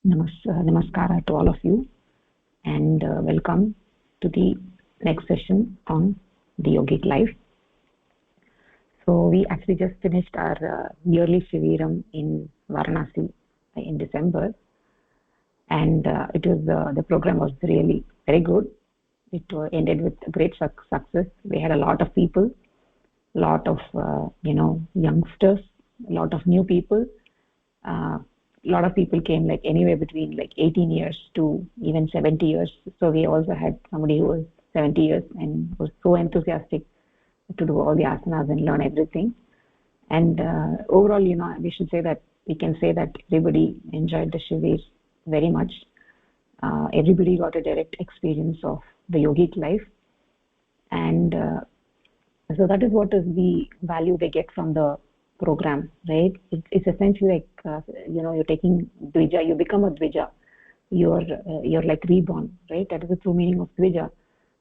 Namaskara to all of you, and welcome to the next session on the yogic life. So we actually just finished our yearly Shiviram in Varanasi in December, and the program was really very good. It ended with great success. We had a lot of people, lot of youngsters, a lot of new people. A lot of people came like anywhere between like 18 years to even 70 years. So we also had somebody who was 70 years and was so enthusiastic to do all the asanas and learn everything. And overall, we should say that we can say that everybody enjoyed the Shivir very much. Everybody got a direct experience of the yogic life. And so that is what is the value they get from the program, right? It's essentially like you're taking dvija, you become a dvija, you're like reborn, right? That is the true meaning of dvija.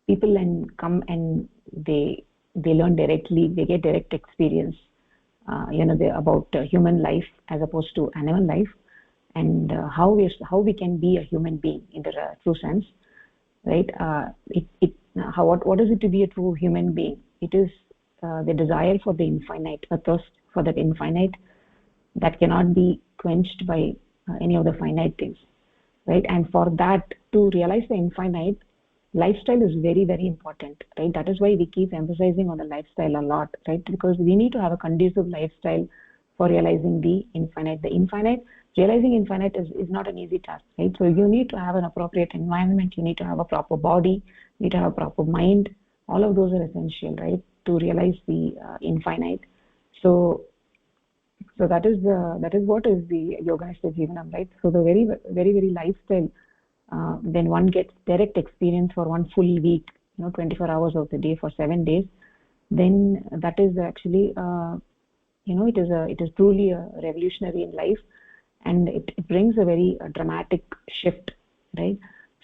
People then come and they learn directly, they get direct experience, about human life as opposed to animal life, and how we can be a human being in the true sense, right? What is it to be a true human being? It is the desire for the infinite, a thirst for that infinite that cannot be quenched by any of the finite things, right? And for that, to realize the infinite, lifestyle is very, very important, right? That is why we keep emphasizing on the lifestyle a lot, right? Because we need to have a conducive lifestyle for realizing the infinite. Realizing infinite is not an easy task, right? So you need to have an appropriate environment, you need to have a proper body, you need to have a proper mind. All of those are essential, right, to realize the infinite. So that is what is the yoga nishta jivanam, right? So the very, very, very lifestyle, when one gets direct experience for one full week, 24 hours of the day for 7 days, then that is actually it is truly a revolutionary in life, and it brings a very dramatic shift, right?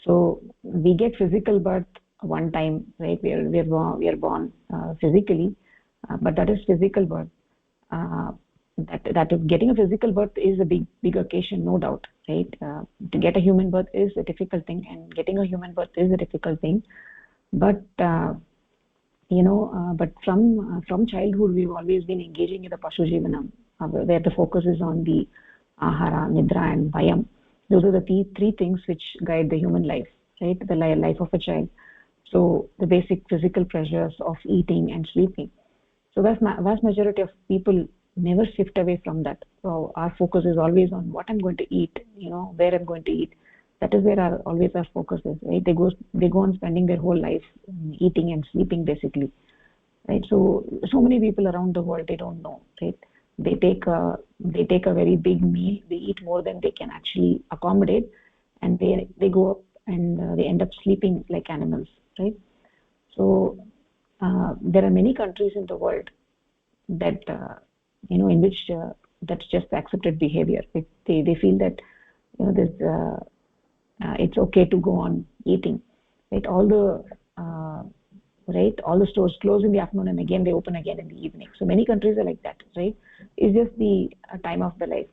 So we get physical birth one time, right? We are born physically, but that is physical birth. That getting a physical birth is a big occasion, no doubt, right? To get a human birth is a difficult thing, and getting a human birth is a difficult thing. But but from childhood, we've always been engaging in the Pashu Jivanam, where the focus is on the Ahara, Nidra, and Bhayam. Those are the three things which guide the human life, right? The life of a child. So the basic physical pleasures of eating and sleeping. So vast majority of people never shift away from that. So our focus is always on what I'm going to eat, where I'm going to eat. That is where always our focus is, right? They go on spending their whole life eating and sleeping, basically, right? So many people around the world, they don't know, right? They take a very big meal, they eat more than they can actually accommodate, and they go up and they end up sleeping like animals, right? So there are many countries in the world that in which that's just accepted behavior. They feel that there's it's okay to go on eating, right? All the stores close in the afternoon, and again they open again in the evening. So many countries are like that, right? It's just the time of the life.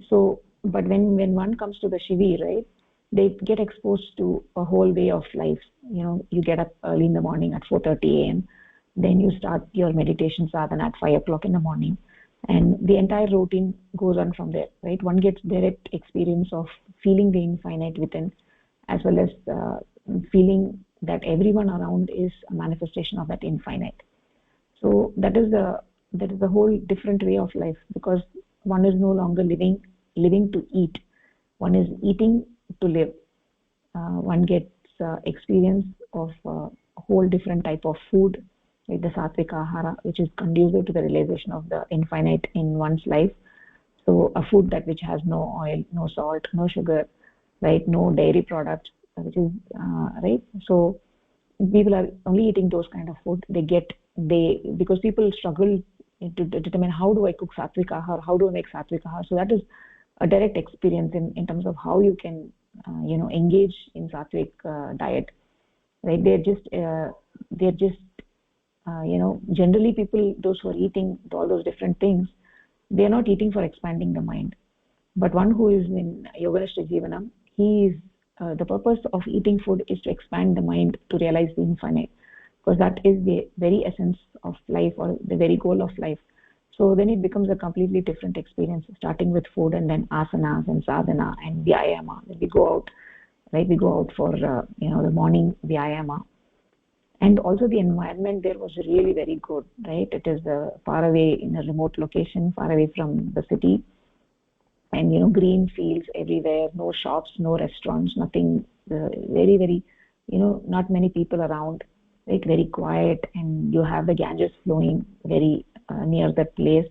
So but when one comes to the Shivir, right, they get exposed to a whole way of life. You get up early in the morning at 4:30 a.m. Then you start your meditation sadhana at 5 o'clock in the morning, and the entire routine goes on from there, right? One gets direct experience of feeling the infinite within, as well as feeling that everyone around is a manifestation of that infinite. So that is the whole different way of life, because one is no longer living to eat, one is eating to live. One gets experience of a whole different type of food, like the satvika ahara, which is conducive to the realization of the infinite in one's life. So a food which has no oil, no salt, no sugar, right? No dairy products, which is right. So people are only eating those kind of food. Because people struggle to determine, how do I cook satvik ahar, how do I make satvik ahar? So that is a direct experience in terms of how you can engage in satvik diet, right? They're just generally people, those who are eating all those different things, they are not eating for expanding the mind. But one who is in yoga nishta jivanam, the purpose of eating food is to expand the mind to realize the infinite, because that is the very essence of life, or the very goal of life. So then it becomes a completely different experience, starting with food and then asanas and sadhana and vyayama. Then we go out, right? We go out for the morning vyayama, and also the environment there was really very good, right? It is far away in a remote location, far away from the city, and green fields everywhere, no shops, no restaurants, nothing. Very very, not many people around, like very quiet, and you have the Ganges flowing very near that place.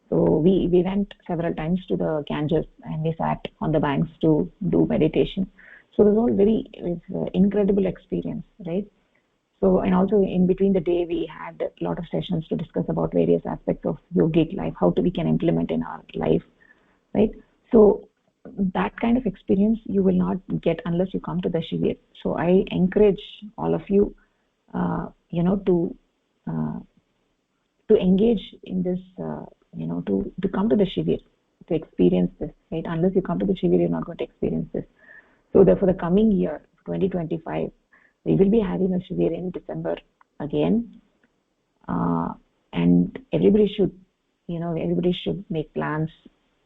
So we went several times to the Ganges, and we sat on the banks to do meditation. So it was all very, it's incredible experience, right? So, and also in between the day we had a lot of sessions to discuss about various aspects of yogic life, how we can implement in our life, right? So that kind of experience you will not get unless you come to the Shivir. So I encourage all of you, to engage in this, to come to the Shivir, to experience this, right? Unless you come to the Shivir, you're not going to experience this. So for the coming year, 2025, we will be having a Shivir in December again, and everybody should make plans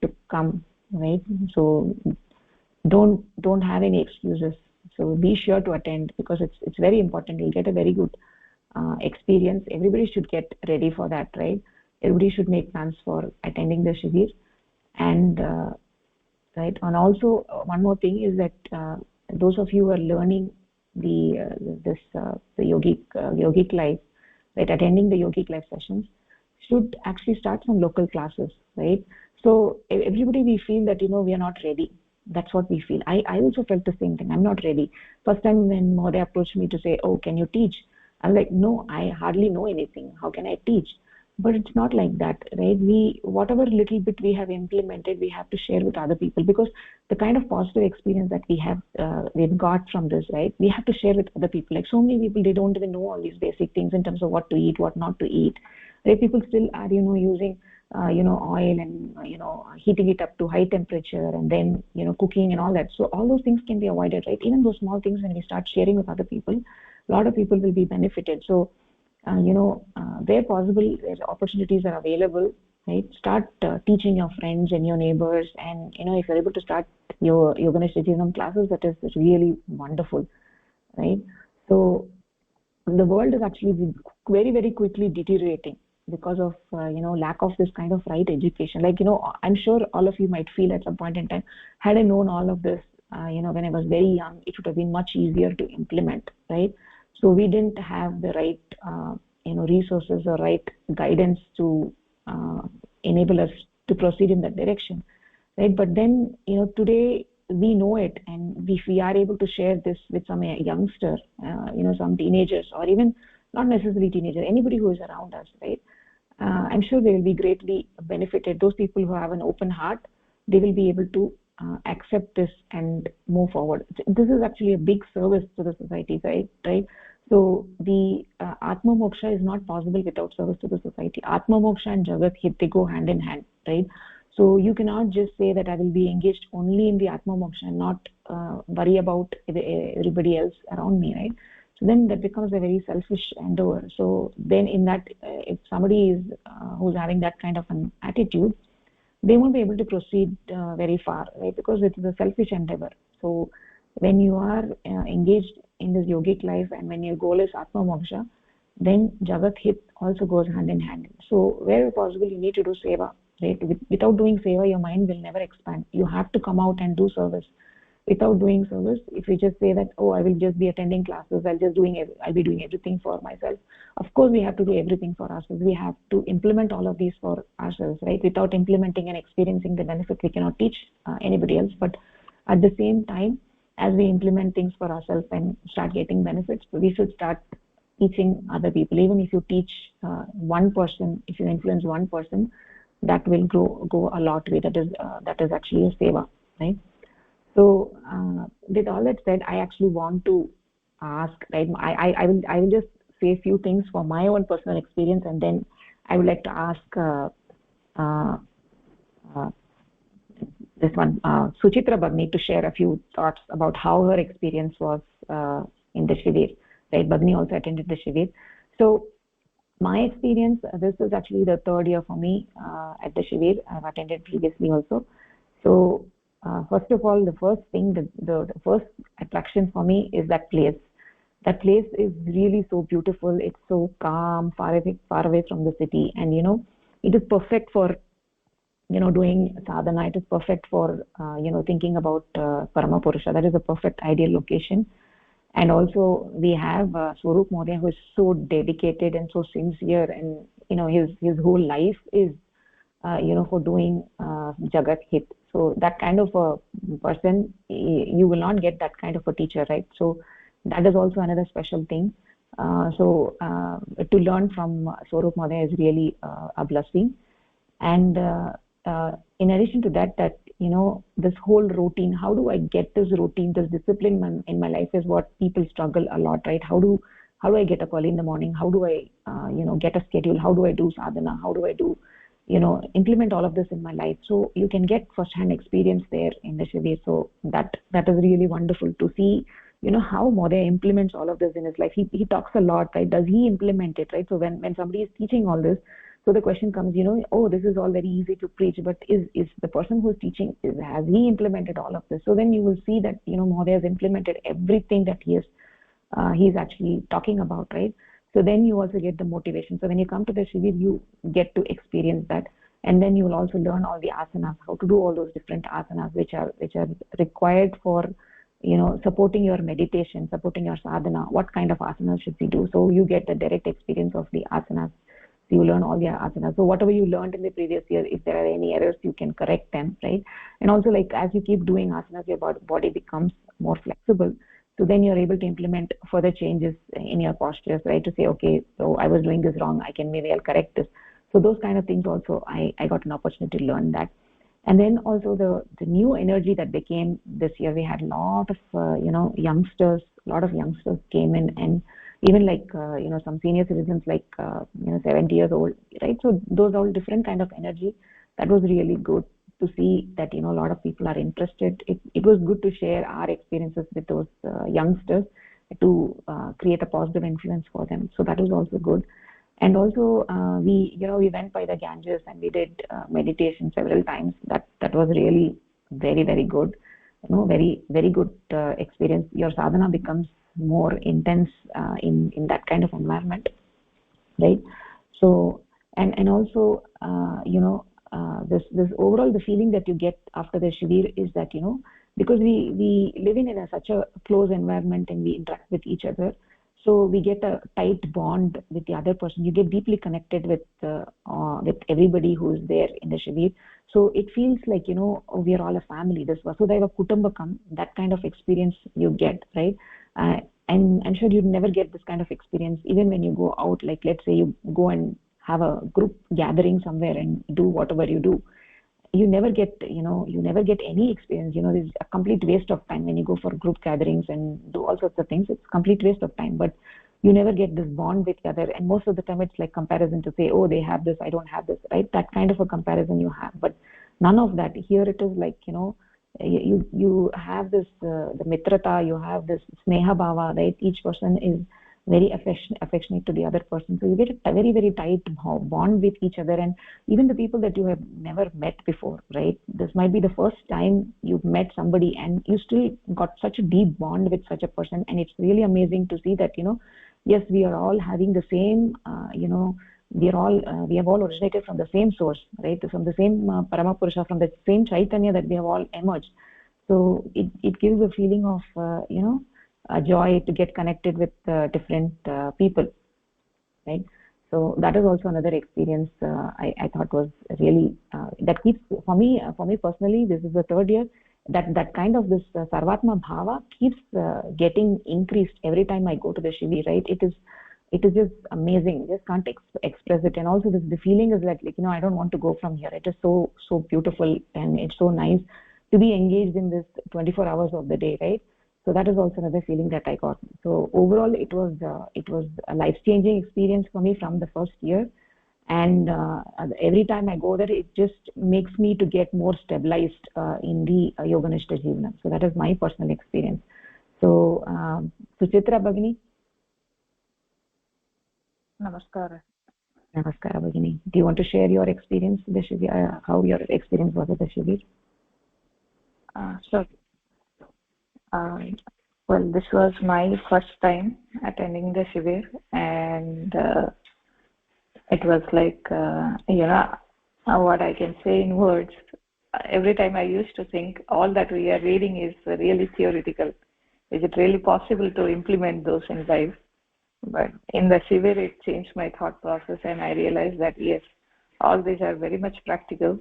to come, right? So don't have any excuses. So be sure to attend, because it's very important. You'll get a very good experience. Everybody should get ready for that, right? Everybody should make plans for attending the Shivir. And right, and also one more thing is that those of you who are learning the yogic life, right, attending the yogic life sessions, should actually start from local classes, right? So everybody, we feel that we are not ready. That's what we feel. I also felt the same thing. I'm not ready. First time when Mode approached me to say, oh, can you teach? I was like, no, I hardly know anything. How can I teach? But it's not like that, right? Whatever little bit we have implemented, we have to share with other people, because the kind of positive experience that we've got from this, right? We have to share with other people. Like so many people, they don't even know all these basic things in terms of what to eat, what not to eat. Right? People still are, using oil and heating it up to high temperature, and then cooking and all that. So all those things can be avoided, right? Even those small things, when we start sharing with other people, a lot of people will be benefited. So where possible, where opportunities are available, right, start teaching your friends and your neighbors. And if you're able to start your Yoganishtism classes, that is really wonderful, right? So the world is actually very very quickly deteriorating because of lack of this kind of right education. Like I'm sure all of you might feel at some point in time, had I known all of this when I was very young, it would have been much easier to implement, right? So we didn't have the right resources or right guidance to enable us to proceed in that direction, right? But then today we know it, and if we are able to share this with some youngster, some teenagers, or even not necessarily teenagers, anybody who is around us, right? I'm sure they will be greatly benefited. Those people who have an open heart, they will be able to accept this and move forward. This is actually a big service to the society, right? So the Atma Moksha is not possible without service to the society. Atma Moksha and Jagat Hit, they go hand in hand, right? So you cannot just say that I will be engaged only in the Atma Moksha and not worry about everybody else around me, right? So then that becomes a very selfish endeavor. So then in that, if somebody is who's having that kind of an attitude, they won't be able to proceed very far, right? Because it is a selfish endeavor. So when you are engaged in this yogic life, and when your goal is Atma Moksha, then Jagat Hit also goes hand in hand. So where possible, you need to do seva, right? Without doing seva, your mind will never expand. You have to come out and do service. Without doing service, if we just say that, oh, I will just be attending classes, I'll be doing everything for myself. Of course, we have to do everything for ourselves. We have to implement all of these for ourselves, right? Without implementing and experiencing the benefit, we cannot teach anybody else. But at the same time, as we implement things for ourselves and start getting benefits, we should start teaching other people. Even if you teach one person, if you influence one person, that will go a lot way. That is actually a seva, right? So with all that said, I actually want to ask, right? I will just say a few things for my own personal experience, and then I would like to ask this one, Suchitra Bagni, to share a few thoughts about how her experience was in the Shivir. Right, Bagni also attended the Shivir. So my experience, this is actually the third year for me at the Shivir. I've attended previously also. So first of all, the first thing, the first attraction for me is that place. That place is really so beautiful. It's so calm, far away from the city, and it is perfect for doing sadhana. It is perfect for thinking about Parama Purusha. That is a perfect ideal location. And also we have Swarup Mahodaya, who is so dedicated and so sincere, and his whole life is for doing Jagat Hit. So that kind of a person, you will not get that kind of a teacher, right? So that is also another special thing. So to learn from Swarup Mahodaya is really a blessing. And in addition to that, this whole routine, how do I get this routine, this discipline in my life is what people struggle a lot, right? How do I get up early in the morning? How do I get a schedule? How do I do sadhana? How do I do implement all of this in my life? So you can get first-hand experience there in the Shivir. So that is really wonderful to see how Mahodaya implements all of this in his life. He talks a lot, right? Does he implement it, right? So when somebody is teaching all this, so the question comes, oh, this is all very easy to preach, but is the person who is teaching, has he implemented all of this? So then you will see that Mahodaya has implemented everything that he's actually talking about, right? So then you also get the motivation. So when you come to the Shivir, you get to experience that, and then you will also learn all the asanas, how to do all those different asanas which are required for supporting your meditation, supporting your sadhana. What kind of asanas should we do? So you get the direct experience of the asanas. So you learn all the asanas. So whatever you learned in the previous year, if there are any errors, you can correct them, right? And also, like, as you keep doing asanas, your body becomes more flexible. So then you're able to implement further changes in your postures, right? To say, okay, so I was doing this wrong. Maybe I'll correct this. So those kind of things also, I got an opportunity to learn that. And then also the new energy that became this year, we had a lot of youngsters. A lot of youngsters came in, and even like some senior citizens, like 70 years old, right? So those all different kind of energy. That was really good to see that a lot of people are interested. It was good to share our experiences with those youngsters to create a positive influence for them. So that was also good. And also we went by the Ganges and we did meditation several times. That was really very, very good. Very, very good experience. Your sadhana becomes more intense in that kind of environment, right? So and also this overall, the feeling that you get after the Shivir is that because we live in such a close environment and we interact with each other, so we get a tight bond with the other person. You get deeply connected with everybody who is there in the Shivir. So it feels like we are all a family. This Vasudhaiva Kutumbakam, that kind of experience you get, right? And I'm sure you'd never get this kind of experience even when you go out. Like, let's say you go and have a group gathering somewhere and do whatever you do. You never get any experience. There's a complete waste of time when you go for group gatherings and do all sorts of things. It's complete waste of time, but you never get this bond with the other. And most of the time it's like comparison, to say, oh, they have this, I don't have this, right? That kind of a comparison you have, but none of that. Here it is like, you have this the mitrata, you have this sneha bhava, right? Each person is very affectionate to the other person. So you get a very, very tight bond with each other, and even the people that you have never met before, right? This might be the first time you've met somebody and you still got such a deep bond with such a person. And it's really amazing to see that, yes, we are all having the same, we have all originated from the same source, right? From the same Parama Purusha, from the same Chaitanya that we have all emerged. So it gives a feeling of, a joy to get connected with different people, right? So that is also another experience I thought was really that keeps for me personally. This is the third year that kind of this Sarvatma Bhava keeps getting increased every time I go to the Shivir, right? It is just amazing. Just can't express it. And also the feeling is like I don't want to go from here. It is so beautiful, and it's so nice to be engaged in this 24 hours of the day, right? So that is also another feeling that I got. So overall, it was a life-changing experience for me from the first year. and every time I go there, it just makes me to get more stabilized in the Yoganishta Jivana. So that is my personal experience. So Suchitra Bhagini. Namaskar. Namaskara Bhagini. Do you want to share your experience, the Shivir, how your experience was at the Shivir? Sure. Well, this was my first time attending the Shivir, and it was like, what I can say in words. Every time I used to think all that we are reading is really theoretical. Is it really possible to implement those in life? But in the Shivir, it changed my thought process, and I realized that yes, all these are very much practical.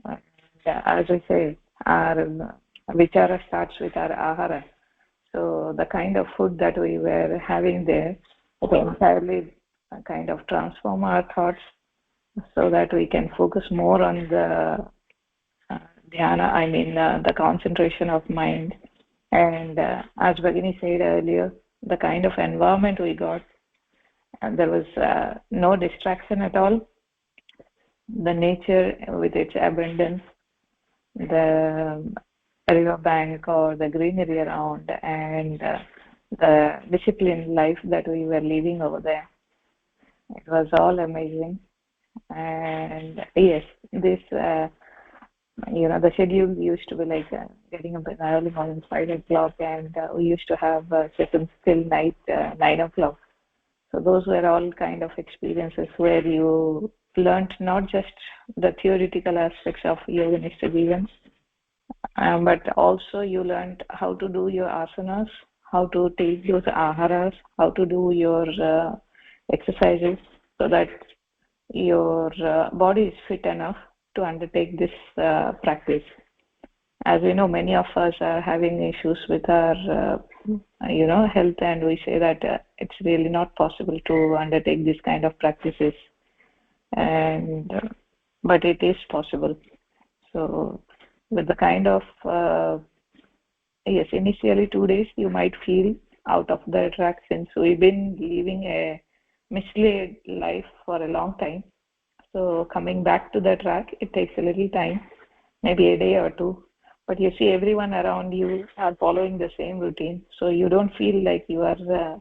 As I say, our vichara starts with our ahara. So the kind of food that we were having there, it entirely kind of transform our thoughts so that we can focus more on the dhyana, the concentration of mind. And as Bhagini said earlier, the kind of environment we got, and there was no distraction at all. The nature with its abundance, the river bank or the greenery around, and the disciplined life that we were living over there. It was all amazing. And yes, this the schedule used to be like getting up in early morning 5 o'clock, and we used to have sessions till night 9 o'clock. So those were all kind of experiences where you learned not just the theoretical aspects of Yoganishta Jivans, but also you learned how to do your asanas, how to take those aharas, how to do your exercises so that your body is fit enough to undertake this practice. As we know, many of us are having issues with our health, and we say that it's really not possible to undertake this kind of practices, and but it is possible. So with the kind of yes, initially 2 days you might feel out of the track, since we've been living a misled life for a long time. So coming back to the track, it takes a little time, maybe a day or two. But you see everyone around you are following the same routine. So you don't feel like you are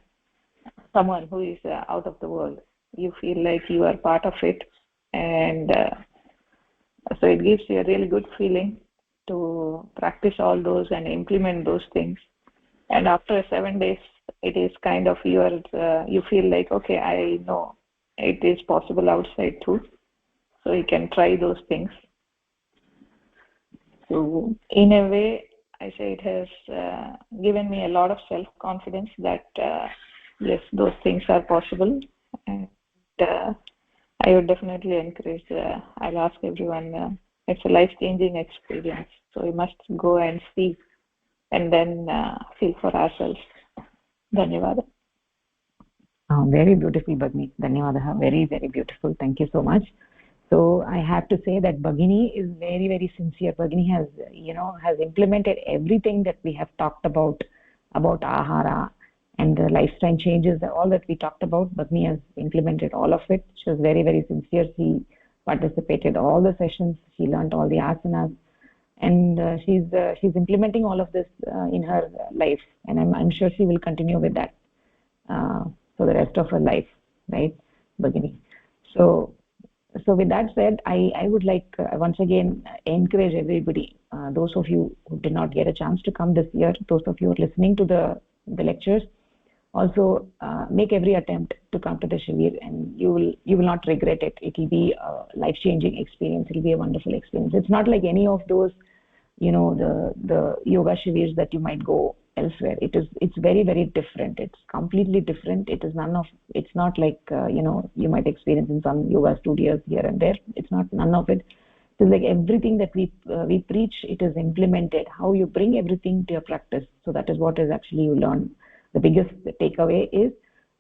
someone who is out of the world. You feel like you are part of it. And so it gives you a really good feeling to practice all those and implement those things. And after 7 days, it is kind of you feel like, okay, I know it is possible outside too. So you can try those things. So in a way, I say it has given me a lot of self-confidence that yes, those things are possible. And I would definitely encourage, I'll ask everyone, it's a life-changing experience. So we must go and see and then feel for ourselves. Dhanyavada. Very beautiful, Bhagini. Dhanyavada. Very, very beautiful. Thank you so much. So I have to say that Bhagini is very, very sincere. Bhagini has implemented everything that we have talked about ahara and the lifestyle changes, all that we talked about. Bhagini has implemented all of it. She was very, very sincere. She participated all the sessions. She learned all the asanas, and she's implementing all of this in her life. And I'm sure she will continue with that for the rest of her life, right, Bhagini? So with that said, I would like once again encourage everybody, those of you who did not get a chance to come this year, those of you who are listening to the lectures, also make every attempt to come to the Shivir, and you will not regret it. It will be a life-changing experience. It will be a wonderful experience. It's not like any of those, the yoga Shivirs that you might go elsewhere. It's very, very different. It's completely different. It's not like you might experience in some yoga studios here and there. It's not, none of it. It's like everything that we preach, it is implemented. How you bring everything to your practice. So that is what is actually you learn. The biggest takeaway is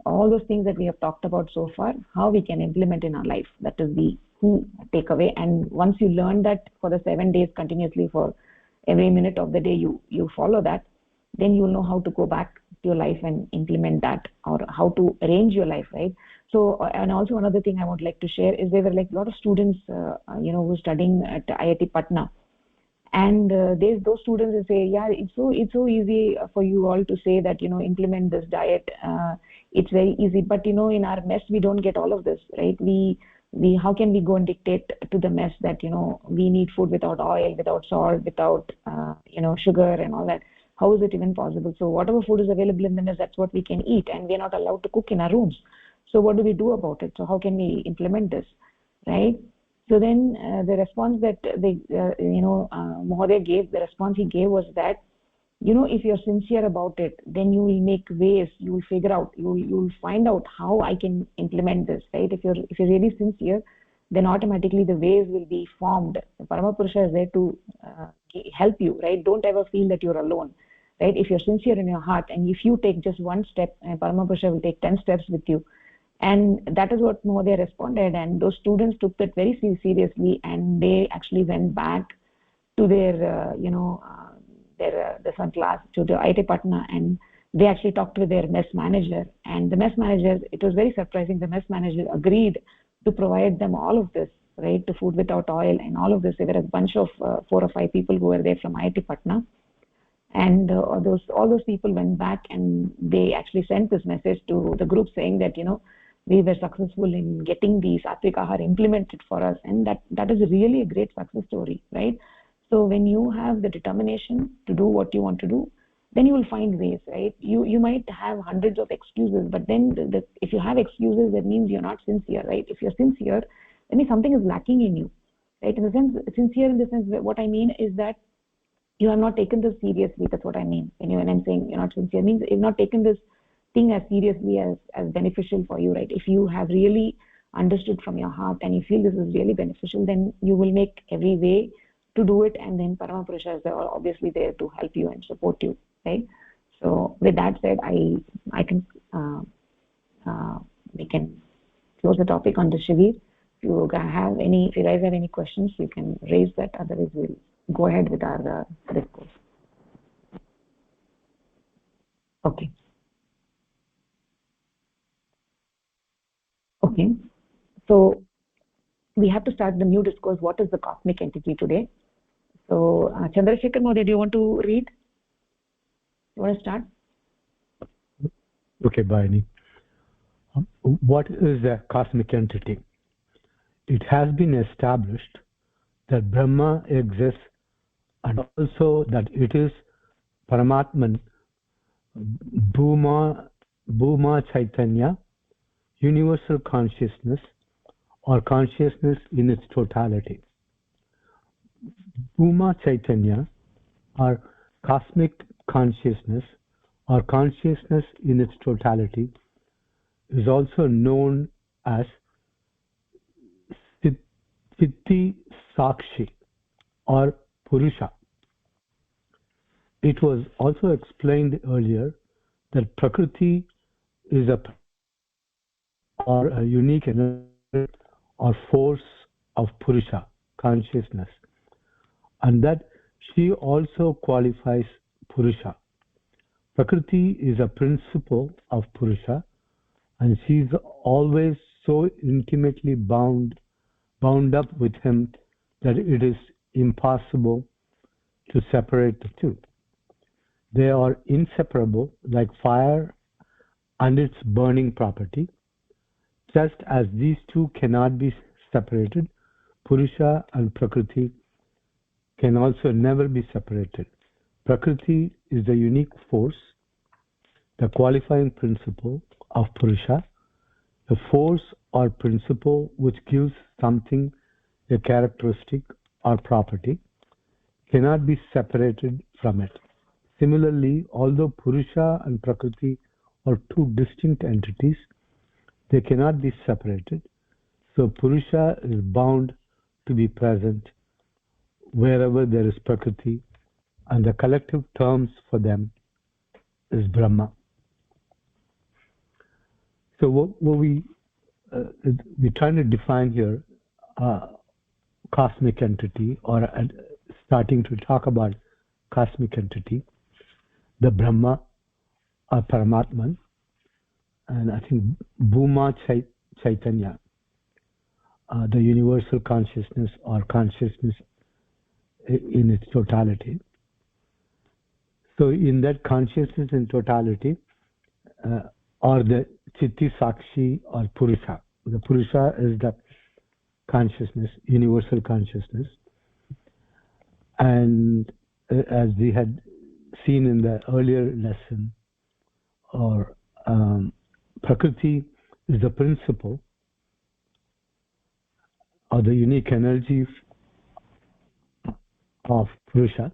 all those things that we have talked about so far, how we can implement in our life. That is the key takeaway. And once you learn that for the 7 days continuously, for every minute of the day you follow that, then you will know how to go back to your life and implement that, or how to arrange your life, right? So, and also another thing I would like to share is there were like a lot of students, who were studying at IIT Patna, and there's those students who say, yeah, it's so easy for you all to say that, implement this diet, it's very easy, but in our mess we don't get all of this, right? We how can we go and dictate to the mess that we need food without oil, without salt, without sugar and all that? How is it even possible? So whatever food is available in the mess, that's what we can eat, and we're not allowed to cook in our rooms. So what do we do about it? So how can we implement this, right? So then the response that Mohoday gave, the response he gave was that, if you're sincere about it, then you will make ways, you will figure out, you'll find out how I can implement this, right? If you're really sincere, then automatically the ways will be formed. The Parama Purusha is there to help you, right? Don't ever feel that you're alone, right? If you're sincere in your heart, and if you take just one step, Parama Purusha will take 10 steps with you. And that is what Mohoday responded, and those students took that very seriously, and they actually went back to their son class, to the IIT Patna, and they actually talked with their mess manager, and the mess manager, it was very surprising, the mess manager agreed to provide them all of this, right? To food without oil and all of this. There were a bunch of 4 or 5 people who were there from IIT Patna, and all those people went back, and they actually sent this message to the group saying that we were successful in getting the Satvik Ahar implemented for us, and that is really a great success story, right? So when you have the determination to do what you want to do, then you will find ways, right? You might have hundreds of excuses, but then if you have excuses, that means you're not sincere, right? If you're sincere, that means something is lacking in you, right? In the sense, sincere in the sense, what I mean is that you have not taken this seriously. That's what I mean. When I'm saying you're not sincere, means you've not taken this thing as seriously as beneficial for you, right? If you have really understood from your heart and you feel this is really beneficial, then you will make every way to do it, and then Parama Purusha is obviously there to help you and support you, right? So with that said, I can we can close the topic on the Shivir. If you guys have any questions, you can raise that. Otherwise, we'll go ahead with our discourse. Okay. Okay. So we have to start the new discourse. What is the cosmic entity today? So Chandrasekhar Modi, do you want to read? You want to start? Okay, Bhaini. What is a cosmic entity? It has been established that Brahma exists, and also that it is Paramatman, Bhuma Chaitanya, universal consciousness, or consciousness in its totality. Bhuma Chaitanya, or cosmic consciousness, or consciousness in its totality, is also known as Siddhi Sakshi or Purusha. It was also explained earlier that Prakriti is a or a unique energy or force of Purusha, consciousness, and that she also qualifies Purusha. Prakriti is a principle of Purusha, and she is always so intimately bound up with him that it is impossible to separate the two. They are inseparable, like fire and its burning property. Just as these two cannot be separated, Purusha and Prakriti can also never be separated. Prakriti is the unique force, the qualifying principle of Purusha, the force or principle which gives something a characteristic or property, cannot be separated from it. Similarly, although Purusha and Prakriti are two distinct entities, they cannot be separated. So Purusha is bound to be present wherever there is Prakriti, and the collective terms for them is Brahma. So what we're trying to define here, cosmic entity, or starting to talk about cosmic entity, the Brahma, or Paramatman, and I think Bhuma Chaitanya, the universal consciousness or consciousness in its totality. So in that consciousness in totality, or the Chitti Sakshi or Purusha. The Purusha is the consciousness, universal consciousness. And as we had seen in the earlier lesson, or Prakriti is the principle or the unique energy of Purusha,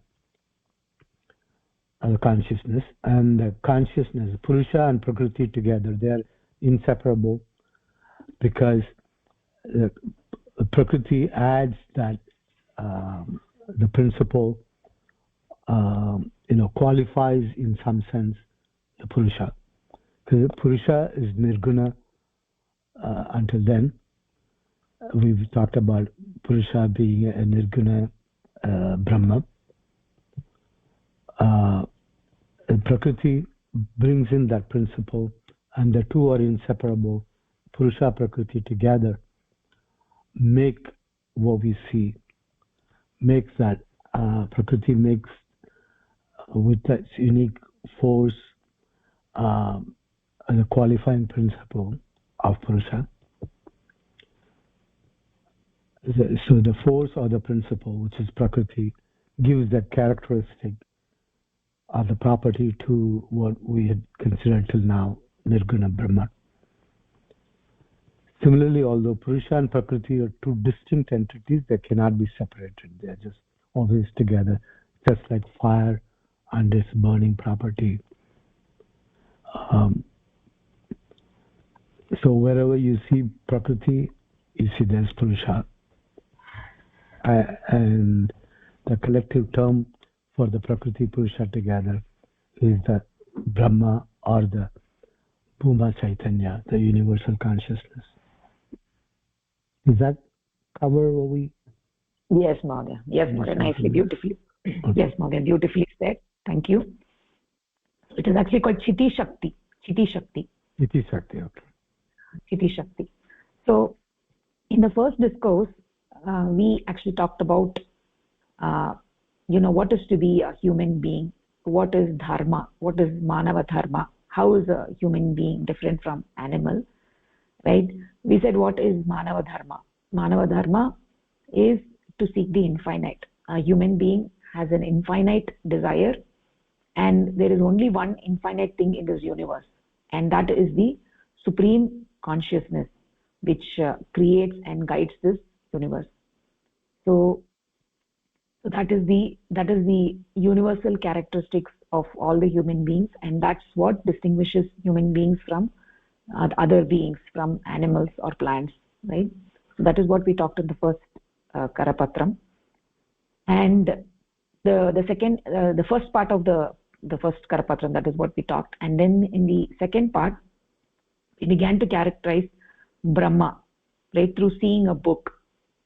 or consciousness, and the consciousness, Purusha and Prakriti together, they are inseparable because Prakriti adds that the principle qualifies in some sense the Purusha, because Purusha is Nirguna. Until then, we've talked about Purusha being a Nirguna Brahma. Prakriti brings in that principle, and the two are inseparable. Purusha, Prakriti together make what we see, makes that Prakriti makes with that unique force the qualifying principle of Purusha. So the force or the principle, which is Prakriti, gives that characteristic or the property to what we had considered till now, Nirguna Brahma. Similarly, although Purusha and Prakriti are two distinct entities, they cannot be separated. They are just always together, just like fire and its burning property. So wherever you see Prakriti, you see there's Purusha. And the collective term for the Prakriti Purusha together is the Brahma or the Bhuma Chaitanya, the universal consciousness. Does that cover what we... Yes, Mahodaya. Yes, Mahodaya. Nicely, beautifully. Okay. Yes, Mahodaya. Beautifully said. Thank you. It is actually called Chitti Shakti. Chitti Shakti. Chitti Shakti, okay. Chitti Shakti. So, in the first discourse, we actually talked about, what is to be a human being, what is dharma, what is manava dharma, how is a human being different from animal, right? We said, what is manava dharma? Manava dharma is to seek the infinite. A human being has an infinite desire, and there is only one infinite thing in this universe, and that is the supreme consciousness which creates and guides this universe. So that is the universal characteristics of all the human beings, and that's what distinguishes human beings from other beings, from animals or plants, right? So that is what we talked in the first Karapatram. And the second, the first part of the first Karapatram, that is what we talked. And then in the second part, we began to characterize Brahma, right, through seeing a book.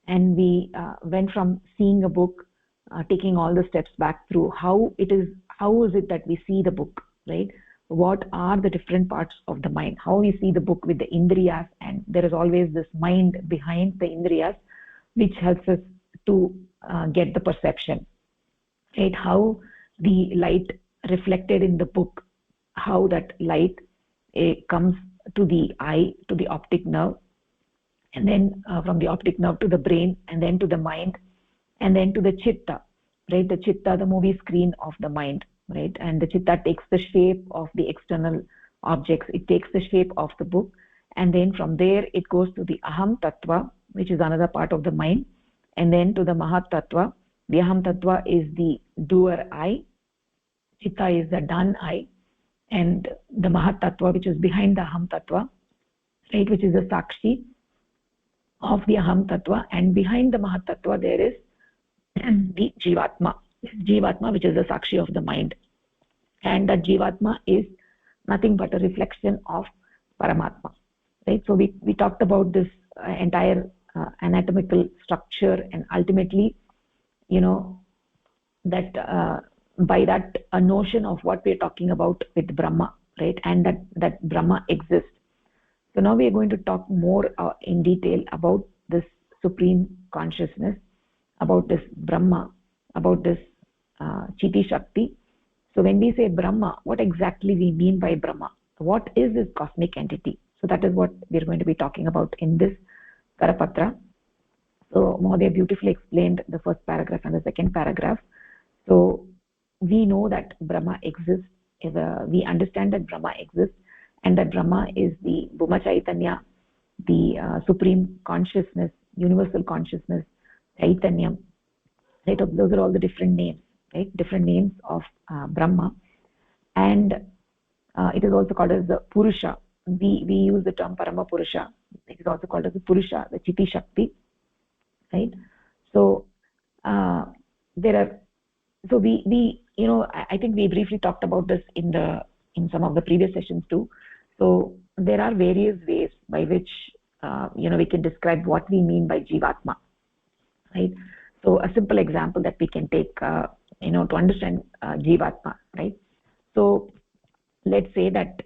And we went from seeing a book, taking all the steps back through how is it that we see the book, right? What are the different parts of the mind, how we see the book with the indriyas, and there is always this mind behind the indriyas which helps us to get the perception, right? How the light reflected in the book, how that light comes to the eye, to the optic nerve, and then from the optic nerve to the brain, and then to the mind, and then to the chitta, right? The chitta, the movie screen of the mind, right? And the chitta takes the shape of the external objects, it takes the shape of the book, and then from there it goes to the aham tattva, which is another part of the mind, and then to the mahat tattva. The aham tattva is the doer I, chitta is the done I, and the mahat tattva, which is behind the aham tattva, right, which is the sakshi of the aham tattva, and behind the mahat tattva there is the jivatma, which is the sakshi of the mind, and that jivatma is nothing but a reflection of Paramatma, right? So we talked about this entire anatomical structure, and ultimately, that by that a notion of what we're talking about with Brahma, right? And that Brahma exists. So now we are going to talk more in detail about this supreme consciousness, about this Brahma, about this Chiti Shakti. So when we say Brahma, what exactly we mean by Brahma? What is this cosmic entity? So that is what we're going to be talking about in this Karapatra. So Mahodaya beautifully explained the first paragraph and the second paragraph. So we know that Brahma exists. We understand that Brahma exists, and that Brahma is the Bhuma Chaitanya, the supreme consciousness, universal consciousness, Chaitanyam. Right? Those are all the different names, right? Different names of Brahma, and it is also called as the Purusha. We use the term Parama Purusha. It is also called as the Purusha, the Chiti Shakti, right? So there are. So we I think we briefly talked about this in some of the previous sessions too. So there are various ways by which we can describe what we mean by Jivatma, right? So a simple example that we can take to understand Jivatma, right? So let's say that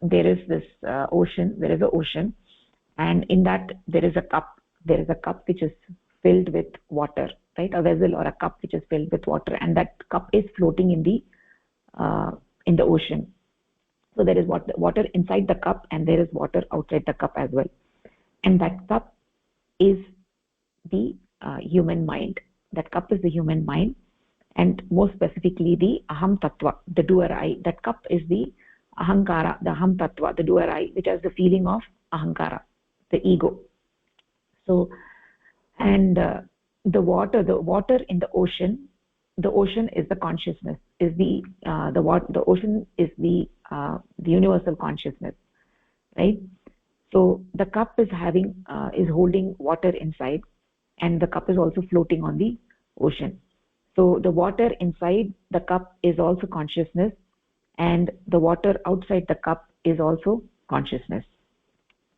there is this ocean. There is an ocean, and in that there is a cup. There is a cup which is filled with water, right? A vessel or a cup which is filled with water, and that cup is floating in the ocean. So there is water inside the cup, and there is water outside the cup as well. And that cup is the human mind. That cup is the human mind, and more specifically the Aham Tattva, the doer I. That cup is the Ahankara, the Aham Tattva, the doer I, which has the feeling of Ahankara, the ego. So, and the water in the ocean is the consciousness, is the ocean is the universal consciousness, right? So the cup is holding water inside, and the cup is also floating on the ocean. So the water inside the cup is also consciousness, and the water outside the cup is also consciousness.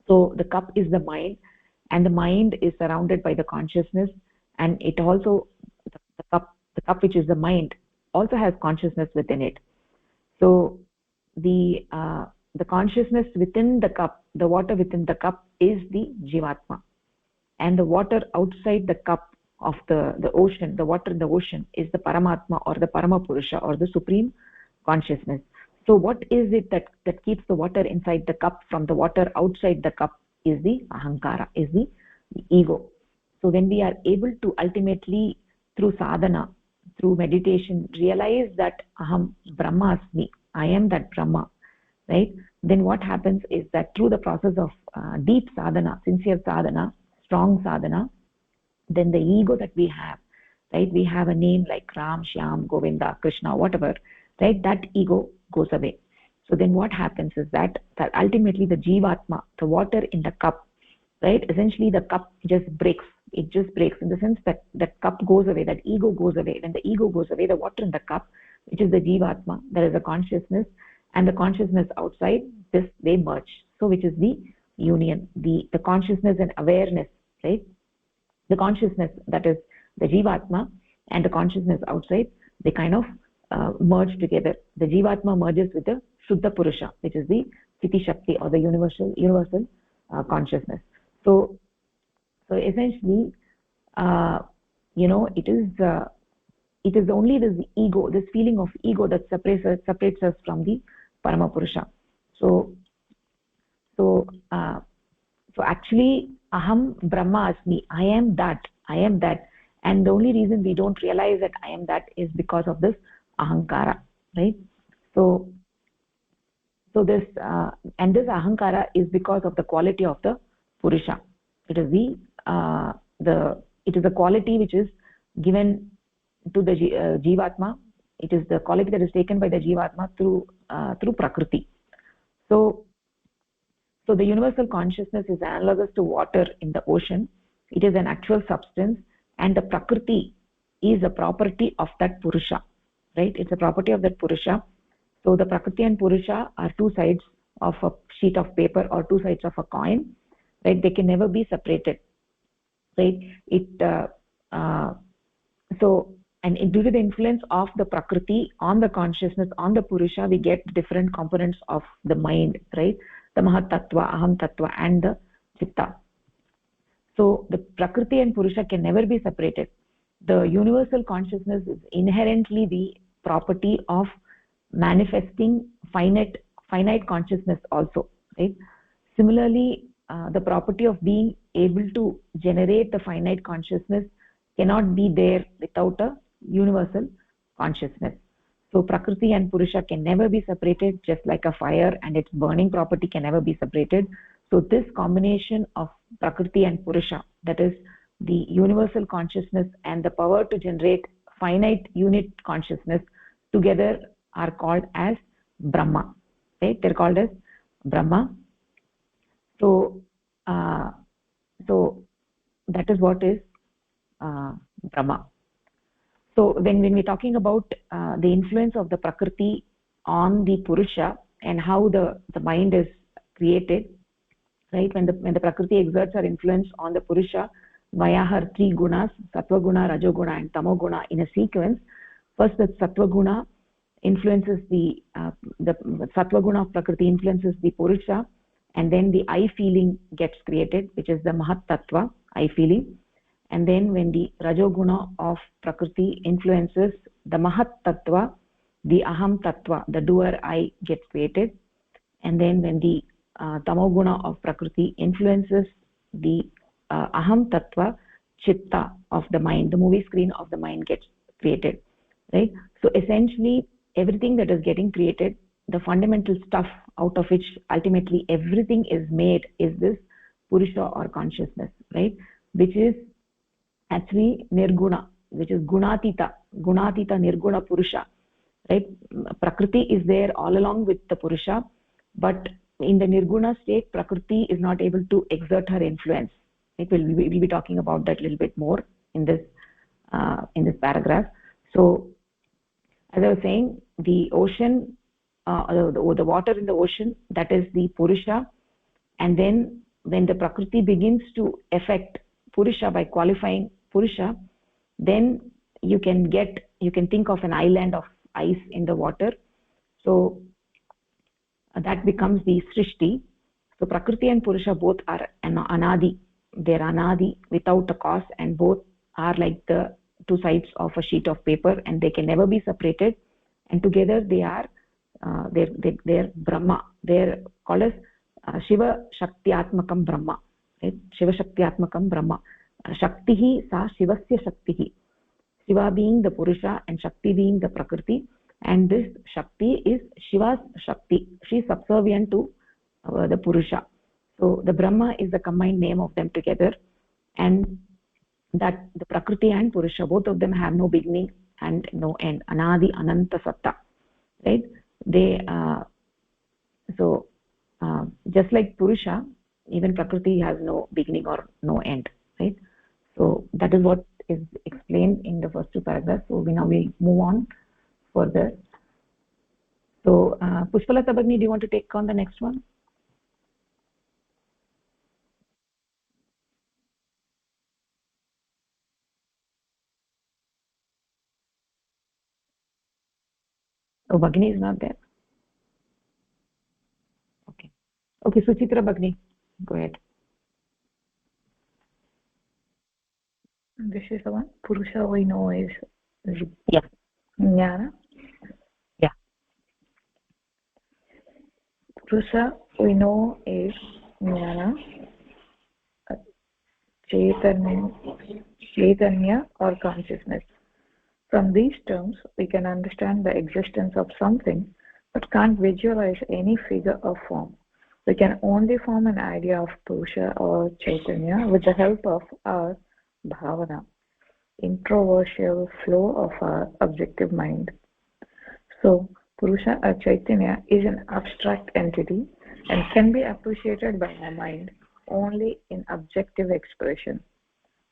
So the cup is the mind, and the mind is surrounded by the consciousness, and it also the cup which is the mind also has consciousness within it. So the consciousness within the cup, the water within the cup, is the Jivatma, and the water outside the cup of the ocean, the water in the ocean, is the Paramatma or the Parama Purusha or the supreme consciousness. So what is it that keeps the water inside the cup from the water outside the cup? Is the Ahankara, is the ego. So when we are able to ultimately, through sadhana, through meditation, realize that Aham Brahmasmi, I am that Brahma, right? Then what happens is that through the process of deep sadhana, sincere sadhana, strong sadhana, then the ego that we have, right? We have a name like Ram, Shyam, Govinda, Krishna, whatever, right? That ego goes away. So then what happens is that ultimately the Jivatma, the water in the cup, right? Essentially the cup just breaks. It just breaks in the sense that that cup goes away, that ego goes away. When the ego goes away, the water in the cup, which is the Jivatma, there is a consciousness, and the consciousness outside, they merge. So which is the union, the consciousness and awareness, right? The consciousness, that is the Jivatma, and the consciousness outside, they kind of merge together. The Jivatma merges with the Shuddha Purusha, which is the Chiti Shakti or the universal consciousness. So essentially, it is only this ego, this feeling of ego, that separates us from the Parama Purusha. So actually, Aham Brahma Asmi, I am that, and the only reason we don't realize that I am that is because of this Ahankara, right? So this and this Ahankara is because of the quality of the Purusha. It is it is a quality which is given to the Jivatma. It is the quality that is taken by the Jivatma through Prakriti. So the universal consciousness is analogous to water in the ocean. It is an actual substance, and the Prakriti is a property of that Purusha, right? It's a property of that Purusha. So the Prakriti and Purusha are two sides of a sheet of paper or two sides of a coin, right? They can never be separated, right? So and due to the influence of the prakriti on the consciousness, on the purusha, we get different components of the mind, right? The mahat tattva, aham tattva, and the chitta. So the prakriti and purusha can never be separated. The universal consciousness is inherently the property of manifesting finite consciousness also, right? Similarly, the property of being able to generate the finite consciousness cannot be there without a universal consciousness. So prakriti and purusha can never be separated, just like a fire and its burning property can never be separated. So this combination of prakriti and purusha, that is the universal consciousness and the power to generate finite unit consciousness, together are called as Brahma, right? They're called as Brahma. So so that is what is Brahma. So when we're talking about the influence of the prakriti on the purusha and how the mind is created, right? When the prakriti exerts her influence on the purusha via her three gunas, sattva guna, rajoguna, and tamoguna, in a sequence. First, the sattva guna influences the sattva guna of prakriti influences the purusha, and then the I feeling gets created, which is the mahat tattva, I feeling. And then when the rajoguna of prakriti influences the mahat tattva, the aham tattva, the doer I, gets created. And then when the tamoguna of prakriti influences the aham tattva, chitta of the mind, the movie screen of the mind, gets created, right? So essentially everything that is getting created, the fundamental stuff out of which ultimately everything is made, is this purusha or consciousness, right? Which is actually nirguna, which is gunatita nirguna purusha, right? Prakriti is there all along with the purusha, but in the nirguna state, prakriti is not able to exert her influence. We'll be talking about that a little bit more in this paragraph. So as I was saying, the ocean, the water in the ocean, that is the purusha. And then when the prakriti begins to affect purusha by qualifying purusha, then you can think of an island of ice in the water. So that becomes the srishti. So prakriti and purusha both are anadi. They're anadi, without a cause, and both are like the two sides of a sheet of paper, and they can never be separated. And together they are they're Brahma. They're called as Shiva Shaktyatmakam Brahma, right? Shiva Shaktyatmakam Brahma. Shaktihi sa Shivasya Shaktihi. Shiva being the Purusha and Shakti being the Prakriti, and this Shakti is Shiva's Shakti. She is subservient to the Purusha. So the Brahma is the combined name of them together, and that the Prakriti and Purusha, both of them have no beginning and no end. Anadi Ananta Satta, right? They just like Purusha, even Prakriti has no beginning or no end, right? So that is what is explained in the first two paragraphs. So we move on further. So Pushpalata Bhagini, do you want to take on the next one? Oh, Bhagini is not there. Okay, Suchitra Bhagini, go ahead. This is the one. Purusha we know is yeah, jnana. Yeah. Purusha we know is jnana, chaitanya or consciousness. From these terms, we can understand the existence of something, but can't visualize any figure or form. We can only form an idea of Purusha or Chaitanya with the help of our bhavana, introversial flow of our objective mind. So, Purusha or Chaitanya is an abstract entity and can be appreciated by our mind only in objective expression.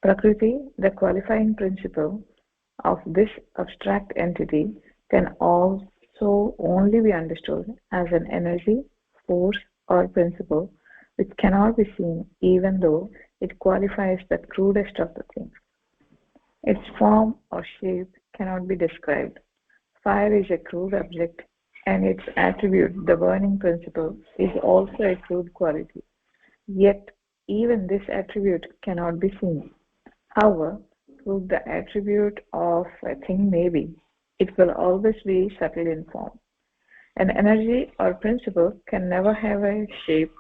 Prakriti, the qualifying principle of this abstract entity, can also only be understood as an energy, force, or principle which cannot be seen even though it qualifies the crudest of the things. Its form or shape cannot be described. Fire is a crude object, and its attribute, the burning principle, is also a crude quality. Yet, even this attribute cannot be seen. However crude the attribute of a thing may be, it will always be subtle in form. An energy or principle can never have a shape.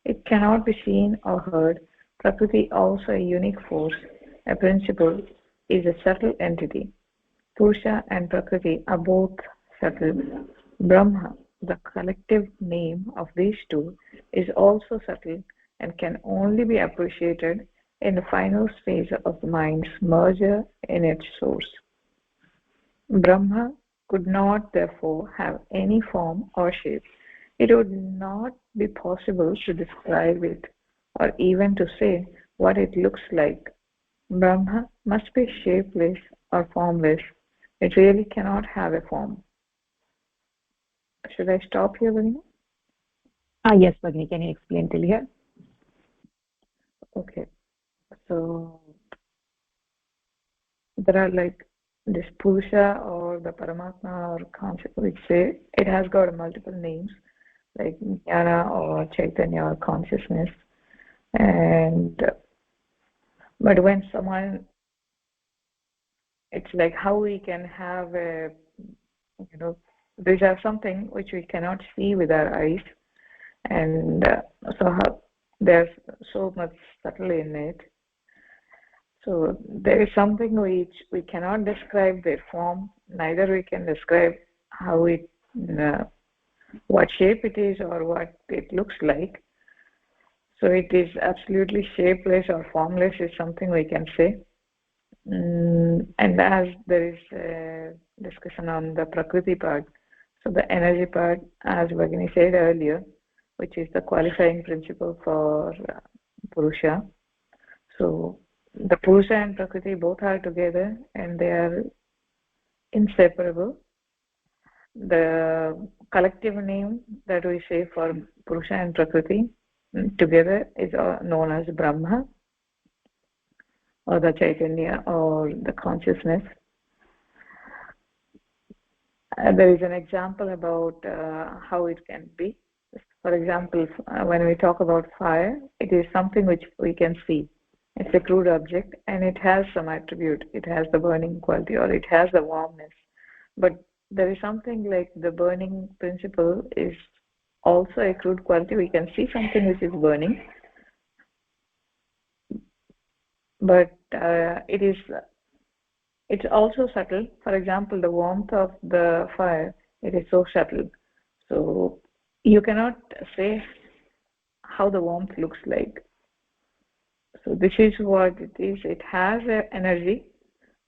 It cannot be seen or heard. Prakriti also a unique force. A principle is a subtle entity. Purusha and Prakriti are both subtle. Brahma, the collective name of these two, is also subtle and can only be appreciated in the final stage of the mind's merger in its source. Brahma could not therefore have any form or shape. It would not be possible to describe it or even to say what it looks like. Brahma must be shapeless or formless. It really cannot have a form. Should I stop here, Bhavina? Yes, Bhagini, can you explain till here? Okay. So there are like this Purusha or the Paramatma or concept, which say it has got multiple names like Jnana or Chaitanya or consciousness. And but when someone, it's like how we can have a, these are something which we cannot see with our eyes, and so how, there's so much subtle in it. So there is something which we cannot describe their form, neither we can describe how it, what shape it is or what it looks like. So it is absolutely shapeless or formless is something we can say. And as there is a discussion on the Prakriti part, so the energy part, as Bhagini said earlier, which is the qualifying principle for Purusha. So the Purusha and Prakriti both are together and they are inseparable. The collective name that we say for Purusha and Prakriti together is known as Brahma or the Chaitanya or the consciousness. There is an example about how it can be. For example, when we talk about fire, it is something which we can see. It's a crude object and it has some attribute. It has the burning quality or it has the warmness. But there is something like the burning principle is also a crude quality. We can see something which is burning, but it's also subtle. For example, the warmth of the fire, it is so subtle. So you cannot say how the warmth looks like. So this is what it is. It has an energy,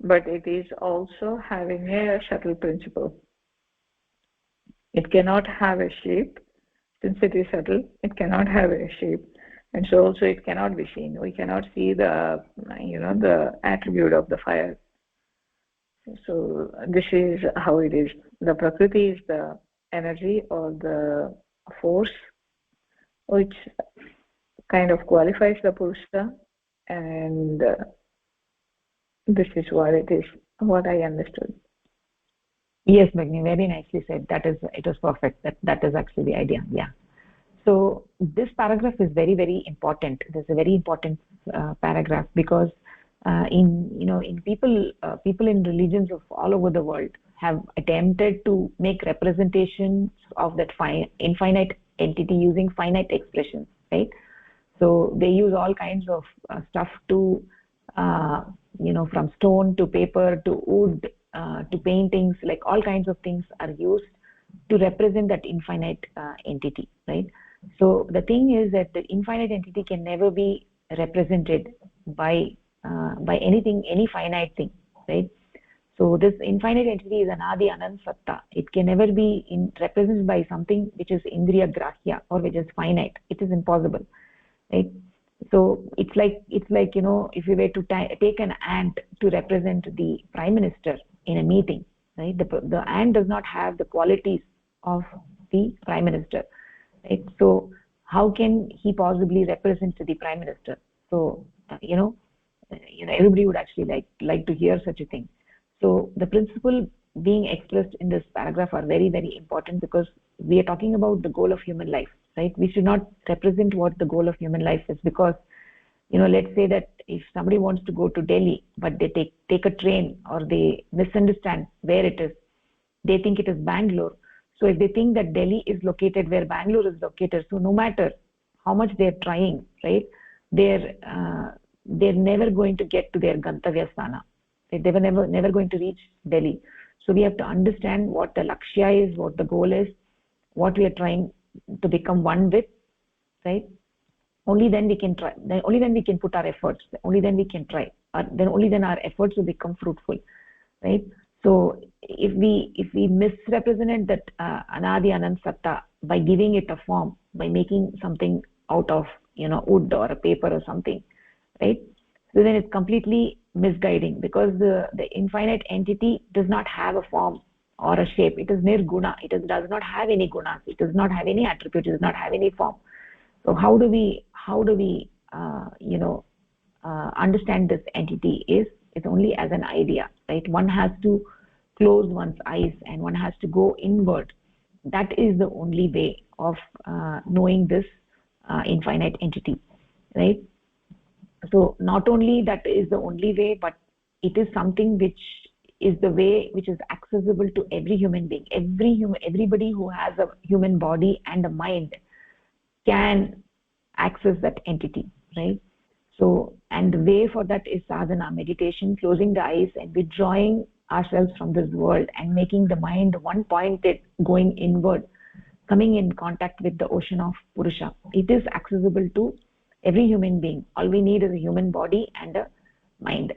but it is also having a subtle principle. It cannot have a shape. Since it is subtle, it cannot have a shape. And so also it cannot be seen. We cannot see the, the attribute of the fire. So this is how it is. The Prakriti is the energy or the force which kind of qualifies the Purusha, and this is what it is, what I understood. Yes, Bhagini, very nicely said. It was perfect. That is actually the idea. Yeah. So this paragraph is very, very important. This is a very important paragraph because in people in religions of all over the world have attempted to make representations of that infinite entity using finite expressions, right? So they use all kinds of stuff to from stone to paper to wood to paintings, like all kinds of things are used to represent that infinite entity, right? So the thing is that the infinite entity can never be represented by anything, any finite thing, right? So this infinite entity is anadi anand satta. It can never be represented by something which is indriya grahya or which is finite. It is impossible, right? So it's like if you were to take an ant to represent the prime minister in a meeting, right? The ant does not have the qualities of the prime minister, right? So how can he possibly represent the prime minister? So everybody would actually like to hear such a thing. So the principle being expressed in this paragraph are very, very important, because we are talking about the goal of human life, right? We should not represent what the goal of human life is, because let's say that if somebody wants to go to Delhi, but they take a train, or they misunderstand where it is, they think it is Bangalore. So if they think that Delhi is located where Bangalore is located, so no matter how much they're trying, right, they're never going to get to their gantavya sthana. They were never going to reach Delhi. So we have to understand what the lakshya is, what the goal is, what we are trying to become one with, right? Only then we can try. Only then we can put our efforts. Only then we can try. Only then our efforts will become fruitful, right? So if we misrepresent that Anadi Anand Satta by giving it a form, by making something out of wood or a paper or something, right? So then it's completely misguiding, because the infinite entity does not have a form or a shape. It is nirguna. Does not have any gunas. It does not have any attributes. It does not have any form. So how do we understand this entity? It's only as an idea, right? One has to close one's eyes and one has to go inward. That is the only way of knowing this infinite entity, right? So not only that is the only way, but it is something which is the way which is accessible to every human being. Everybody who has a human body and a mind can access that entity, right? So, and the way for that is sadhana, meditation, closing the eyes and withdrawing ourselves from this world and making the mind one pointed, going inward, coming in contact with the ocean of Purusha. It is accessible to every human being. All we need is a human body and a mind,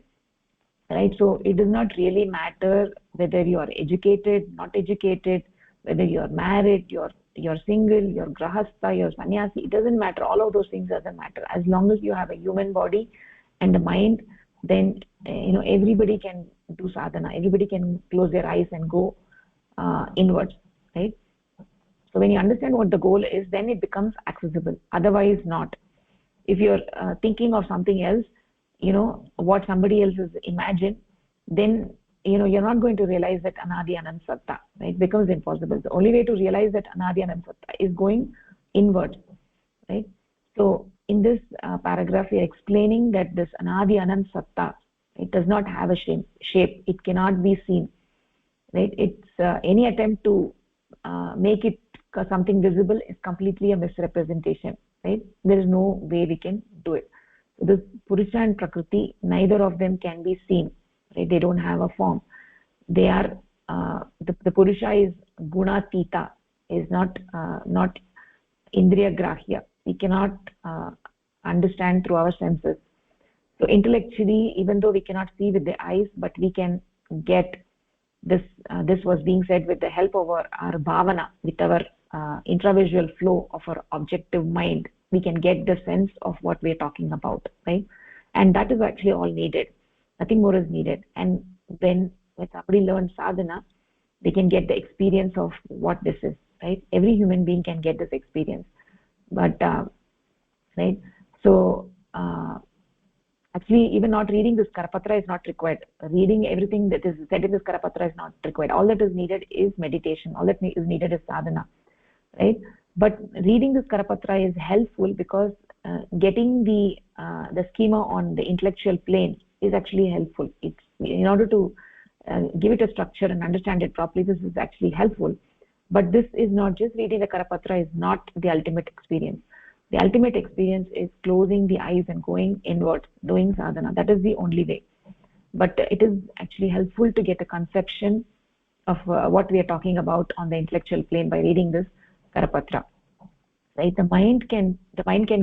right? So it does not really matter whether you are educated, not educated, whether you are married, you're single, you're grahastha, you're sannyasi. It doesn't matter. All of those things doesn't matter. As long as you have a human body and a mind, then everybody can do sadhana. Everybody can close their eyes and go inwards, right? So when you understand what the goal is, then it becomes accessible. Otherwise not. If you're thinking of something else, what somebody else has imagined, then you're not going to realize that Anadi Anand Satta, right? It becomes impossible. The only way to realize that Anadi Anand Satta is going inward, right? So in this paragraph, we are explaining that this Anadi Anand Satta, it does not have a shape. It cannot be seen, right? It's any attempt to make it something visible is completely a misrepresentation, right? There is no way we can do it. So this Purusha and Prakriti, neither of them can be seen, right? They don't have a form. They are the Purusha is gunatita, is not indriya grahya. We cannot understand through our senses. So intellectually, even though we cannot see with the eyes, but we can get this. This was being said with the help of our bhavana, with our intravisual flow of our objective mind. We can get the sense of what we're talking about, right? And that is actually all needed. Nothing more is needed. And when somebody learns sadhana, they can get the experience of what this is, right? Every human being can get this experience. But right, so actually even not reading this Karapatra is not required. Reading everything that is said in this Karapatra is not required. All that is needed is meditation. All that is needed is sadhana, right? But reading this Karapatra is helpful, because getting the schema on the intellectual plane is actually helpful. It's in order to give it a structure and understand it properly, this is actually helpful. But this is not just reading the Karapatra is not the ultimate experience. The ultimate experience is closing the eyes and going inwards, doing sadhana. That is the only way. But it is actually helpful to get a conception of what we are talking about on the intellectual plane by reading this Karapatra, right? The mind can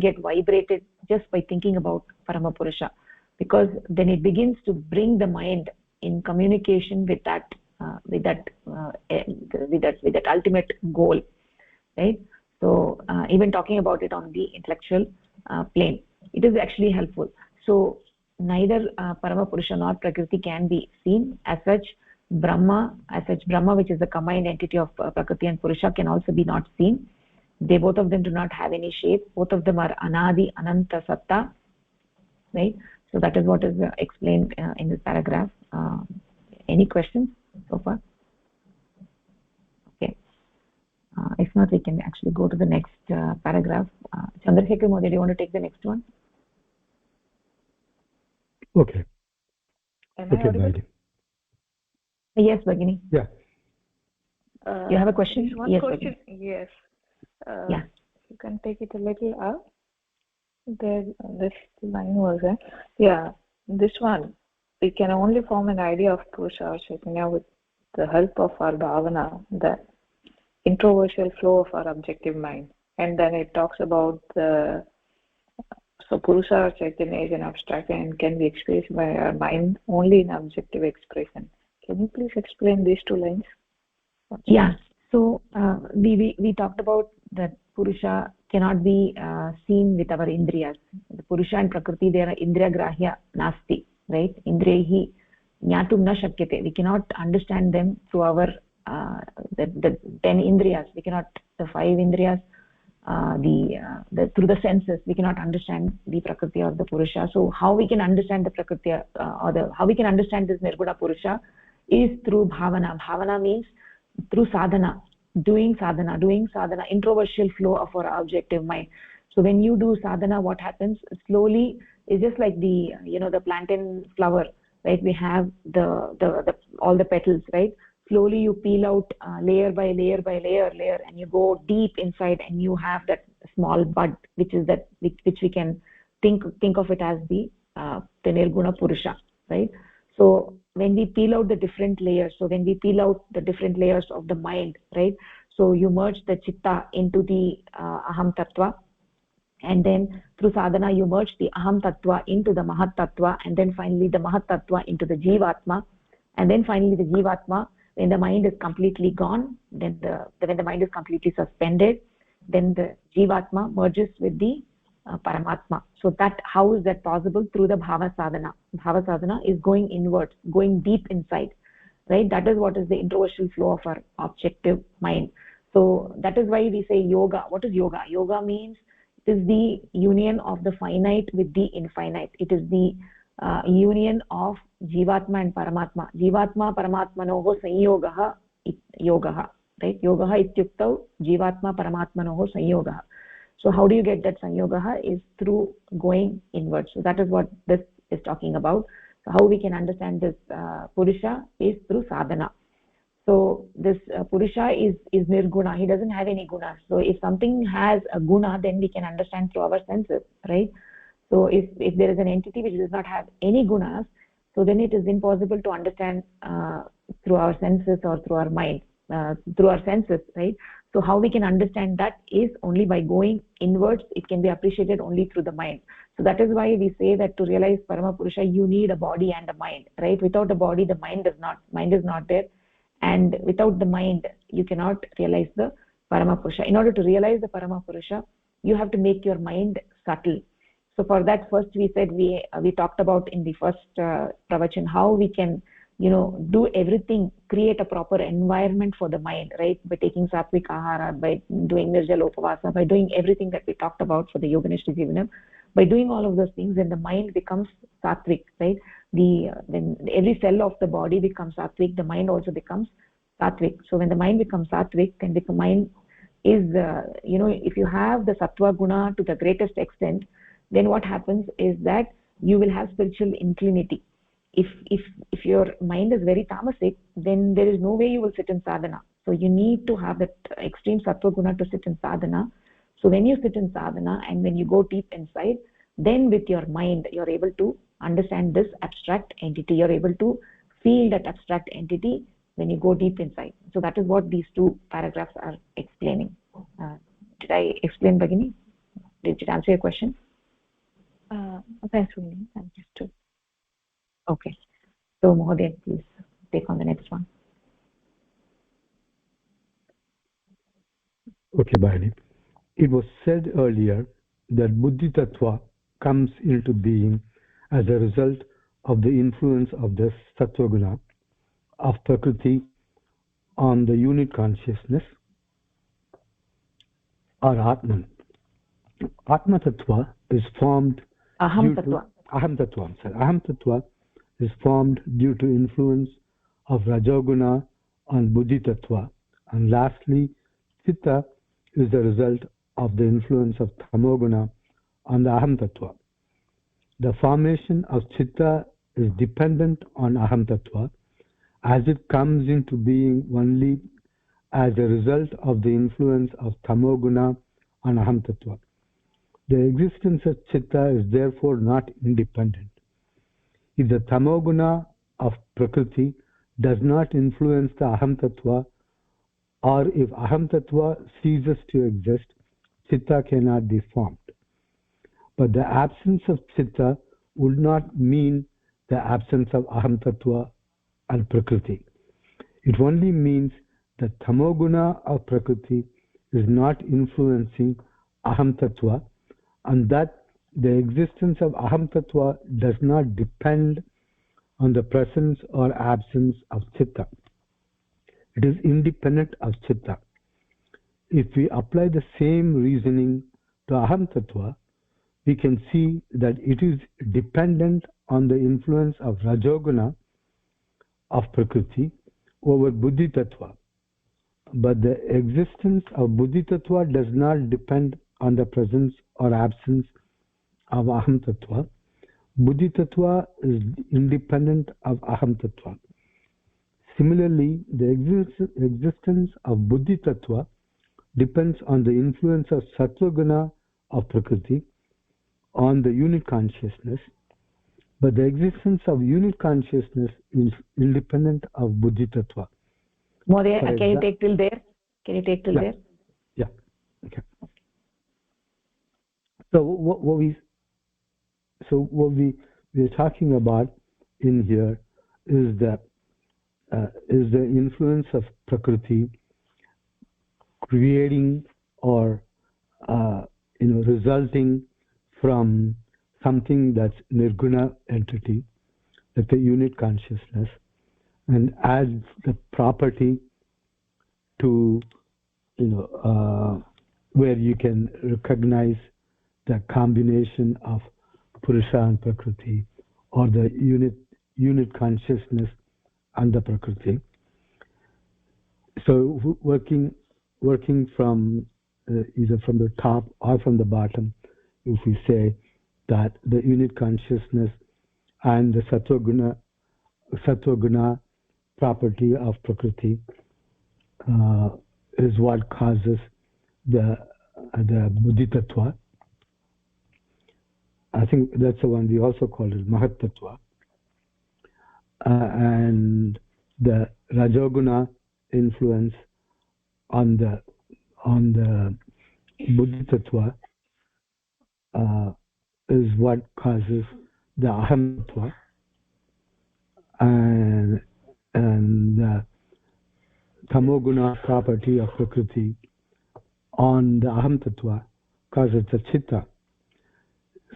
get vibrated just by thinking about Paramapurusha, because then it begins to bring the mind in communication with that ultimate goal, right? So even talking about it on the intellectual plane, it is actually helpful. So neither Paramapurusha nor Prakriti can be seen as such. Brahma, which is the combined entity of Prakriti and Purusha, can also be not seen. Both of them do not have any shape. Both of them are Anadi Ananta Satta, right? So that is what is explained in this paragraph. Any questions so far? Okay. If not, we can actually go to the next paragraph. Chandrasekhar Modi, do you want to take the next one? Okay. Am I audible? Yes, Bhagini. Yeah. You have a question? One Yes, question. Bhagini. Yes. Yeah. You can take it a little up. There, this line was there. Yeah, this one. We can only form an idea of Purusha or Chaitanya with the help of our bhavana, the introversial flow of our objective mind. And then it talks about the so Purusha or Chaitanya is an abstract and can be expressed by our mind only in objective expression. Can you please explain these two lines? Yeah. So we talked about that Purusha cannot be seen with our indriyas. The Purusha and Prakriti, they are indriya grahya nasti, right? Indriyahi jnatum na shakyate. We cannot understand them through our the 10 indriyas. We cannot, the 5 indriyas, through the senses we cannot understand the Prakriti or the Purusha. So how we can understand the Prakriti how we can understand this Nirguna Purusha is through bhavana. Bhavana means through sadhana, doing sadhana, introversial flow of our objective mind. So when you do sadhana, what happens slowly is just like the the plantain flower, right? We have the all the petals, right? Slowly you peel out layer by layer by layer, and you go deep inside, and you have that small bud, which is that which we can think of it as the Nirguna Purusha, right? So when we peel out the different layers, of the mind, right? So you merge the chitta into the aham tattva, and then through sadhana you merge the aham tattva into the mahat tattva, and then finally the mahat tattva into the jivatma, and then finally the jivatma, when the mind is completely gone, then when the mind is completely suspended, then the jivatma merges with the Paramatma. So that, how is that possible? Through the bhava sadhana. Bhava sadhana is going inwards, going deep inside, right? That is what is the introversial flow of our objective mind. So that is why we say yoga. What is yoga? Yoga means it is the union of the finite with the infinite. It is the union of jivatma and paramatma. Jivatma paramatmanoho sanyogah yogah, right? Yogah ityuktau jivatma paramatmanoho sanyogah. So how do you get that sanyoga? Is through going inwards. So that is what this is talking about. So how we can understand this Purusha is through sadhana. So this Purusha is nirguna. He doesn't have any guna. So if something has a guna, then we can understand through our senses, right? So if there is an entity which does not have any gunas, so then it is impossible to understand through our senses or through our mind, through our senses, right? So how we can understand that is only by going inwards. It can be appreciated only through the mind. So that is why we say that to realize Parama Purusha, you need a body and a mind, right? Without a body, the mind is not there, and without the mind, you cannot realize the Parama Purusha. In order to realize the Parama Purusha, you have to make your mind subtle. So for that, first we said we talked about in the first pravachan how we can do everything, create a proper environment for the mind, right? By taking sattvic ahara, by doing nirjala upavasa, by doing everything that we talked about for the yoganishta jivanam. By doing all of those things, then the mind becomes sattvic, right? Then every cell of the body becomes sattvic, the mind also becomes sattvic. So when the mind becomes sattvic, then the mind is if you have the sattva guna to the greatest extent, then what happens is that you will have spiritual inclinity. If your mind is very tamasic, then there is no way you will sit in sadhana. So you need to have that extreme sattva guna to sit in sadhana. So when you sit in sadhana and when you go deep inside, then with your mind you're able to understand this abstract entity. You're able to feel that abstract entity when you go deep inside. So that is what these two paragraphs are explaining. Did I explain, Bhagini? Did it answer your question? Thanks, Vinny. Understood. Okay. So Mohoday, please take on the next one. Okay, Bhagini. It was said earlier that Buddhi Tattva comes into being as a result of the influence of the Sattva-guna of Prakriti on the unit consciousness or Atman. Atma Tattva is formed Aham Tattva. Aham Tattva is formed due to influence of Rajoguna on Buddhi Tattva. And lastly, Chitta is the result of the influence of Tamoguna on the Aham Tattva. The formation of Chitta is dependent on Aham Tattva as it comes into being only as a result of the influence of Tamoguna on Aham Tattva. The existence of Chitta is therefore not independent. If the Tamoguna of Prakriti does not influence the Aham Tattva, or if Aham Tattva ceases to exist, Chitta cannot be formed. But the absence of Chitta would not mean the absence of Aham Tattva and Prakriti. It only means that Tamoguna of Prakriti is not influencing Aham Tattva, and that the existence of Aham Tattva does not depend on the presence or absence of Chitta. It is independent of Chitta. If we apply the same reasoning to Aham Tattva, we can see that it is dependent on the influence of Rajoguna of Prakriti over Buddhi Tattva. But the existence of Buddhi Tattva does not depend on the presence or absence of Aham Tattva. Buddhi Tattva is independent of Aham Tattva. Similarly, the existence of Buddhi Tattva depends on the influence of Sattva Guna of Prakriti on the unit consciousness, but the existence of unit consciousness is independent of Buddhi Tattva. Mahodaya, can you take till there? Can you take till there? Yeah. Okay. So what we are talking about in here is the influence of Prakriti creating or resulting from something that's nirguna entity, like the unit consciousness, and adds the property to where you can recognize the combination of Purusha and Prakriti, or the unit consciousness and the Prakriti. So working from either from the top or from the bottom, if we say that the unit consciousness and the Sattva Guna property of Prakriti is what causes the Buddhi Tattva. I think that's the one we also call it Mahat Tattva. And the Rajoguna influence on the Buddhi Tattva is what causes the Aham Tattva, and the Tamoguna property of Prakriti on the Aham Tattva causes the Chitta.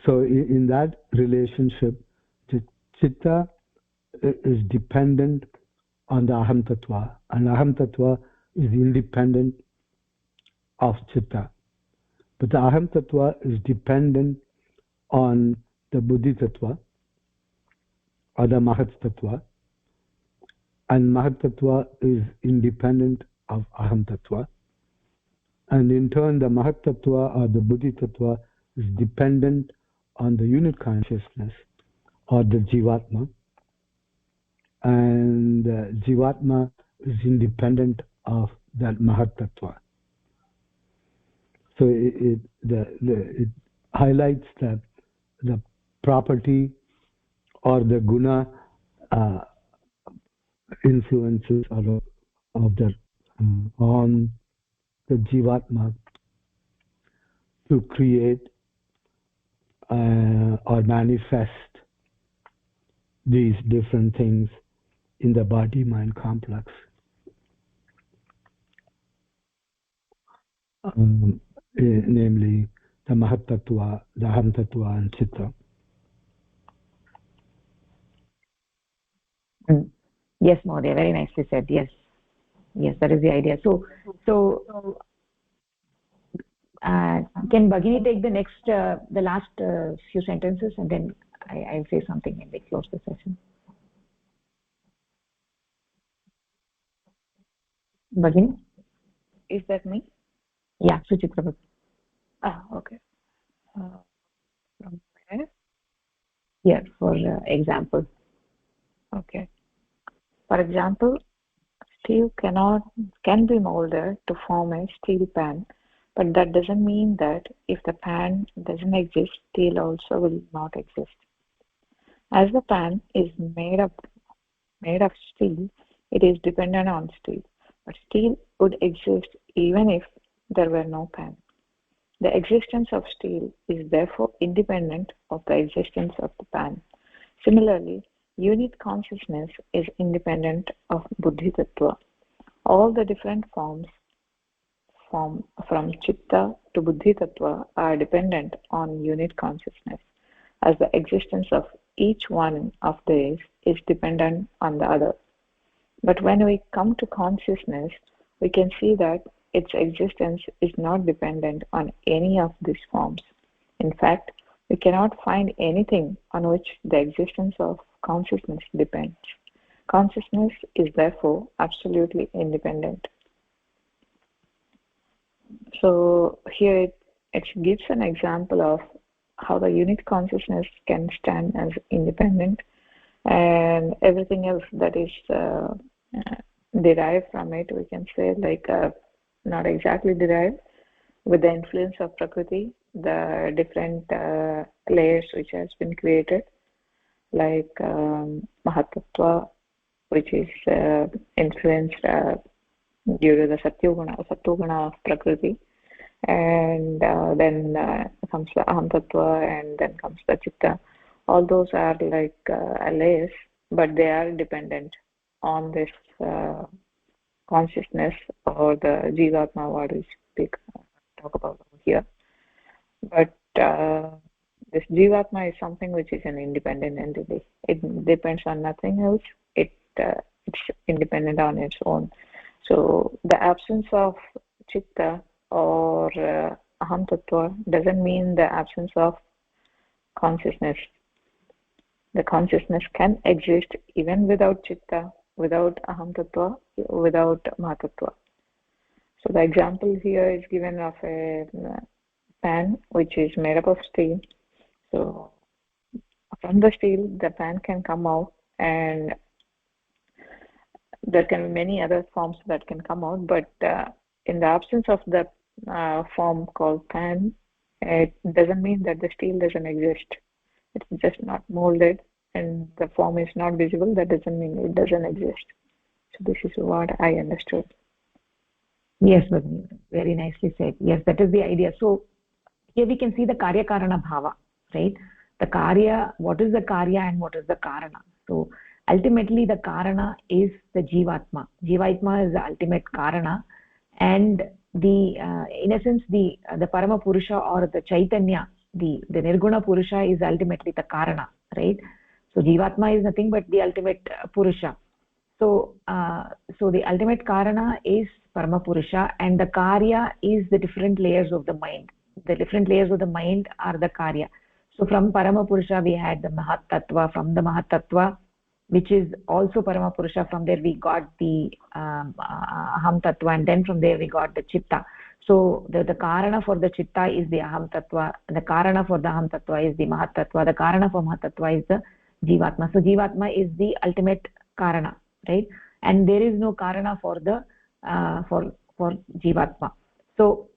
So in that relationship, the Chitta is dependent on the Aham Tattva, and Aham Tattva is independent of Chitta. But the Aham Tattva is dependent on the Buddhi Tattva or the Mahat Tattva, and Mahat Tattva is independent of Aham Tattva. And in turn, the Mahat Tattva or the Buddhi Tattva is dependent on the unit consciousness or the Jivatma, and Jivatma is independent of that Mahat Tattva. So it highlights the property or the guna influences of the on the Jivatma to create or manifest these different things in the body-mind complex. Namely the Mahat Tattva, the Aham Tattva, and Chitta. Yes, Mahodaya, very nicely said. Yes, that is the idea. So can Bhagini take the next, the last few sentences, and then I'll say something and we close the session. Bagini? Is that me? Yeah, Suchitra. Okay. From where? Here for example. Okay. For example, steel can be molded to form a steel pan, but that doesn't mean that if the pan doesn't exist, steel also will not exist. As the pan is made of steel, it is dependent on steel. But steel would exist even if there were no pan. The existence of steel is therefore independent of the existence of the pan. Similarly, unit consciousness is independent of Buddhi Tattva. All the different forms from Chitta to Buddhi Tattva are dependent on unit consciousness, as the existence of each one of these is dependent on the other. But when we come to consciousness, we can see that its existence is not dependent on any of these forms. In fact, we cannot find anything on which the existence of consciousness depends. Consciousness is therefore absolutely independent. So here it gives an example of how the unit consciousness can stand as independent, and everything else that is derived from it, we can say, like not exactly derived, with the influence of Prakriti, the different layers which has been created, like Mahatattva, which is influenced due to the Satyoguna of Prakriti, and then comes the Aham Tattva, and then comes the Chitta. All those are like layers, but they are dependent on this consciousness, or the Jivatma, what we talk about here. But this Jivatma is something which is an independent entity. It depends on nothing else. It's independent on its own. So the absence of Chitta or Aham Tattva doesn't mean the absence of consciousness. The consciousness can exist even without Chitta, without Aham Tattva, without Mahatattva. So the example here is given of a pan which is made up of steel. So from the steel, the pan can come out, and there can be many other forms that can come out, but in the absence of the form called pan, it doesn't mean that the steel doesn't exist. It's just not molded, and the form is not visible. That doesn't mean it doesn't exist. So this is what I understood. Yes, Bagini, very nicely said. Yes, that is the idea. So here we can see the karya karana bhava, right? The karya, what is the karya and what is the karana? So ultimately the karana is the jivatma. Jivatma is the ultimate karana, and the in essence the parama purusha or the chaitanya, the nirguna purusha is ultimately the karana, right? So jivatma is nothing but the ultimate purusha. So so the ultimate karana is parama purusha, and the karya is the different layers of the mind. The different layers of the mind are the karya. So from parama purusha we had the mahat tattva. From the mahat tattva, which is also parama purusha, from there we got the aham tattva, and then from there we got the chitta. So the karana for the chitta is the aham tattva, the karana for the aham tattva is the mahat tattva, the karana for mahat tattva is the jivatma. So jivatma is the ultimate karana, right? And there is no karana for the for jivatma. So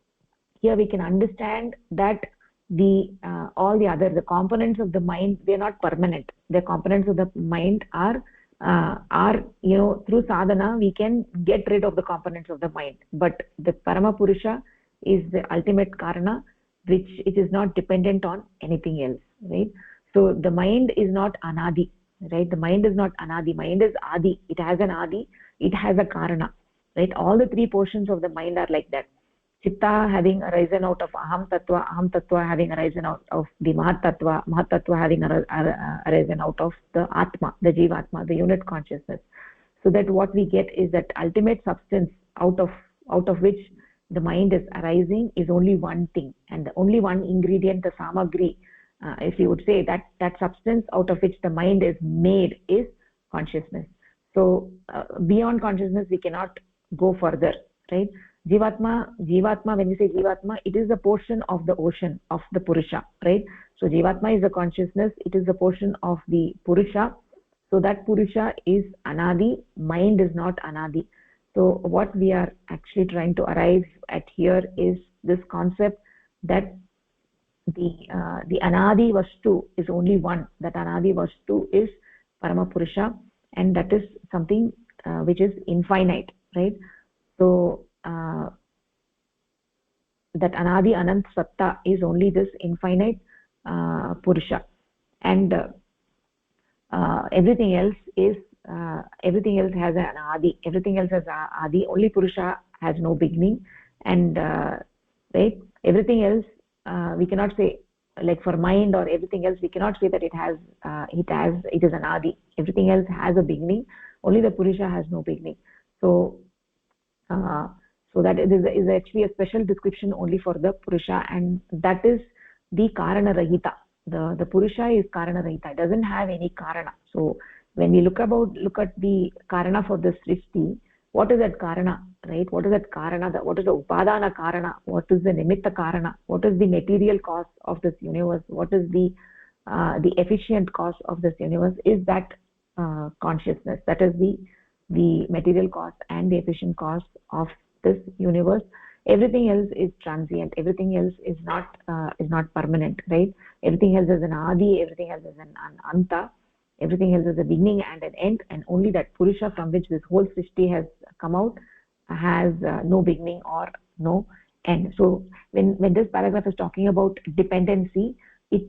here we can understand that the all the other, the components of the mind, they are not permanent. The components of the mind are through sadhana we can get rid of the components of the mind, but the parama purusha is the ultimate karana, which it is not dependent on anything else, right? So the mind is not anadi, right? The mind is not anadi. Mind is adi. It has an adi, it has a karana, right? All the three portions of the mind are like that. Chitta having arisen out of aham tattva having arisen out of the mahat tattva having arisen out of the atma, the jivatma, the unit consciousness. So that what we get is that ultimate substance out of which the mind is arising is only one thing, and the only one ingredient, the samagri, if you would say, that substance out of which the mind is made is consciousness. So beyond consciousness we cannot go further, right? Jivatma, when we say Jivatma, it is the portion of the ocean of the Purusha, right? So Jivatma is the consciousness, it is the portion of the Purusha. So that Purusha is Anadi, mind is not Anadi. So what we are actually trying to arrive at here is this concept that the Anadi Vastu is only one. That Anadi Vastu is Paramapurusha, and that is something which is infinite, right? So that Anadi Anant Satta is only this infinite Purusha, and everything else has an Adi. Everything else has a Adi. Only Purusha has no beginning, and right. Everything else we cannot say, like for mind or everything else, we cannot say that it is an Adi. Everything else has a beginning. Only the Purusha has no beginning. So so that is actually a special description only for the Purusha, and that is the Karana Rahita. The Purusha is Karana Rahita. It doesn't have any Karana. So when we look at the Karana for the Srishti, what is that Karana, right? What is that Karana? What is the Upadana Karana? What is the Nimitta Karana? What is the material cause of this universe? What is the efficient cause of this universe? Is that consciousness? That is the material cause and the efficient cause of this universe. Everything else is transient. Everything else is not permanent, right? Everything else is an Adi. Everything else is an Anta. Everything else is a beginning and an end, and only that Purusha from which this whole Srishti has come out has no beginning or no end. So when this paragraph is talking about dependency,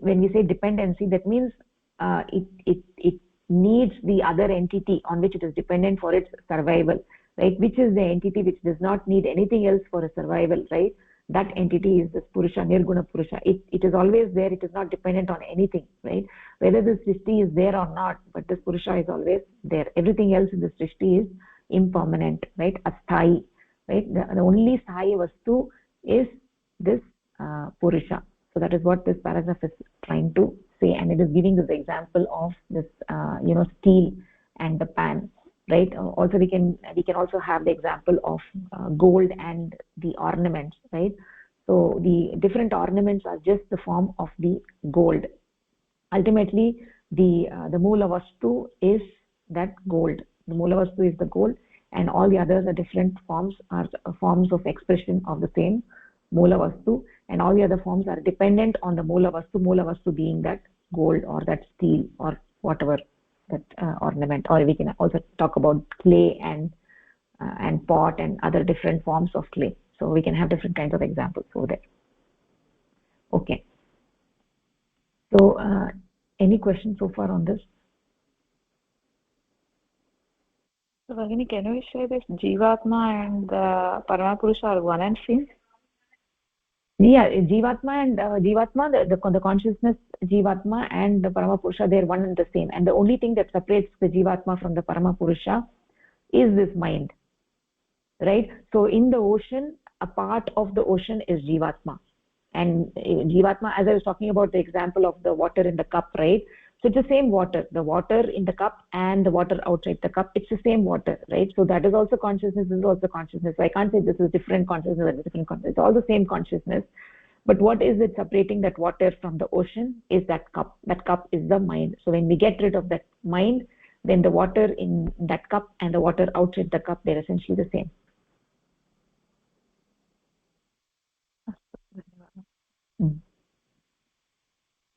when we say dependency, that means it needs the other entity on which it is dependent for its survival, right? Which is the entity which does not need anything else for a survival, right? That entity is this Purusha, Nirguna Purusha. It is always there. It is not dependent on anything, right? Whether the Srishti is there or not, but this Purusha is always there. Everything else in the Srishti is impermanent, right? Asthai, right? The only Sthai Vastu is this Purusha. So that is what this paragraph is trying to say, and it is giving this example of this steel and the pan, right? Also we can also have the example of gold and the ornaments, right? So the different ornaments are just the form of the gold. Ultimately the Mula Vastu is that gold. The Mula Vastu is the gold, and all the others are different forms, are forms of expression of the same Mula Vastu, and all the other forms are dependent on the Mula Vastu being that gold or that steel or whatever that ornament. Or we can also talk about clay and pot and other different forms of clay. So we can have different kinds of examples over there. Okay. So any questions so far on this? So Bhagini, can we say that Jivatma and Paramapurusha are one and same? Yeah, Jivatma and the consciousness Jivatma and the Paramapurusha, they're one and the same. And the only thing that separates the Jivatma from the Paramapurusha is this mind, right? So in the ocean, a part of the ocean is Jivatma. And Jivatma, as I was talking about the example of the water in the cup, right? So it's the same water, the water in the cup and the water outside the cup, it's the same water, right? So that is also consciousness, this is also consciousness. So I can't say this is different consciousness or different consciousness. It's all the same consciousness. But what is it separating that water from the ocean is that cup. That cup is the mind. So when we get rid of that mind, then the water in that cup and the water outside the cup, they're essentially the same.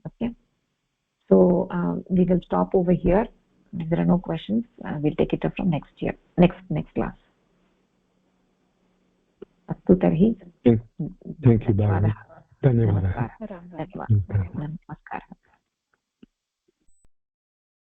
Okay. So we will stop over here. If there are no questions, we'll take it up from next class. अस्तु तर्हि Thank you, Bhavani. धन्यवादः. धन्यवादः.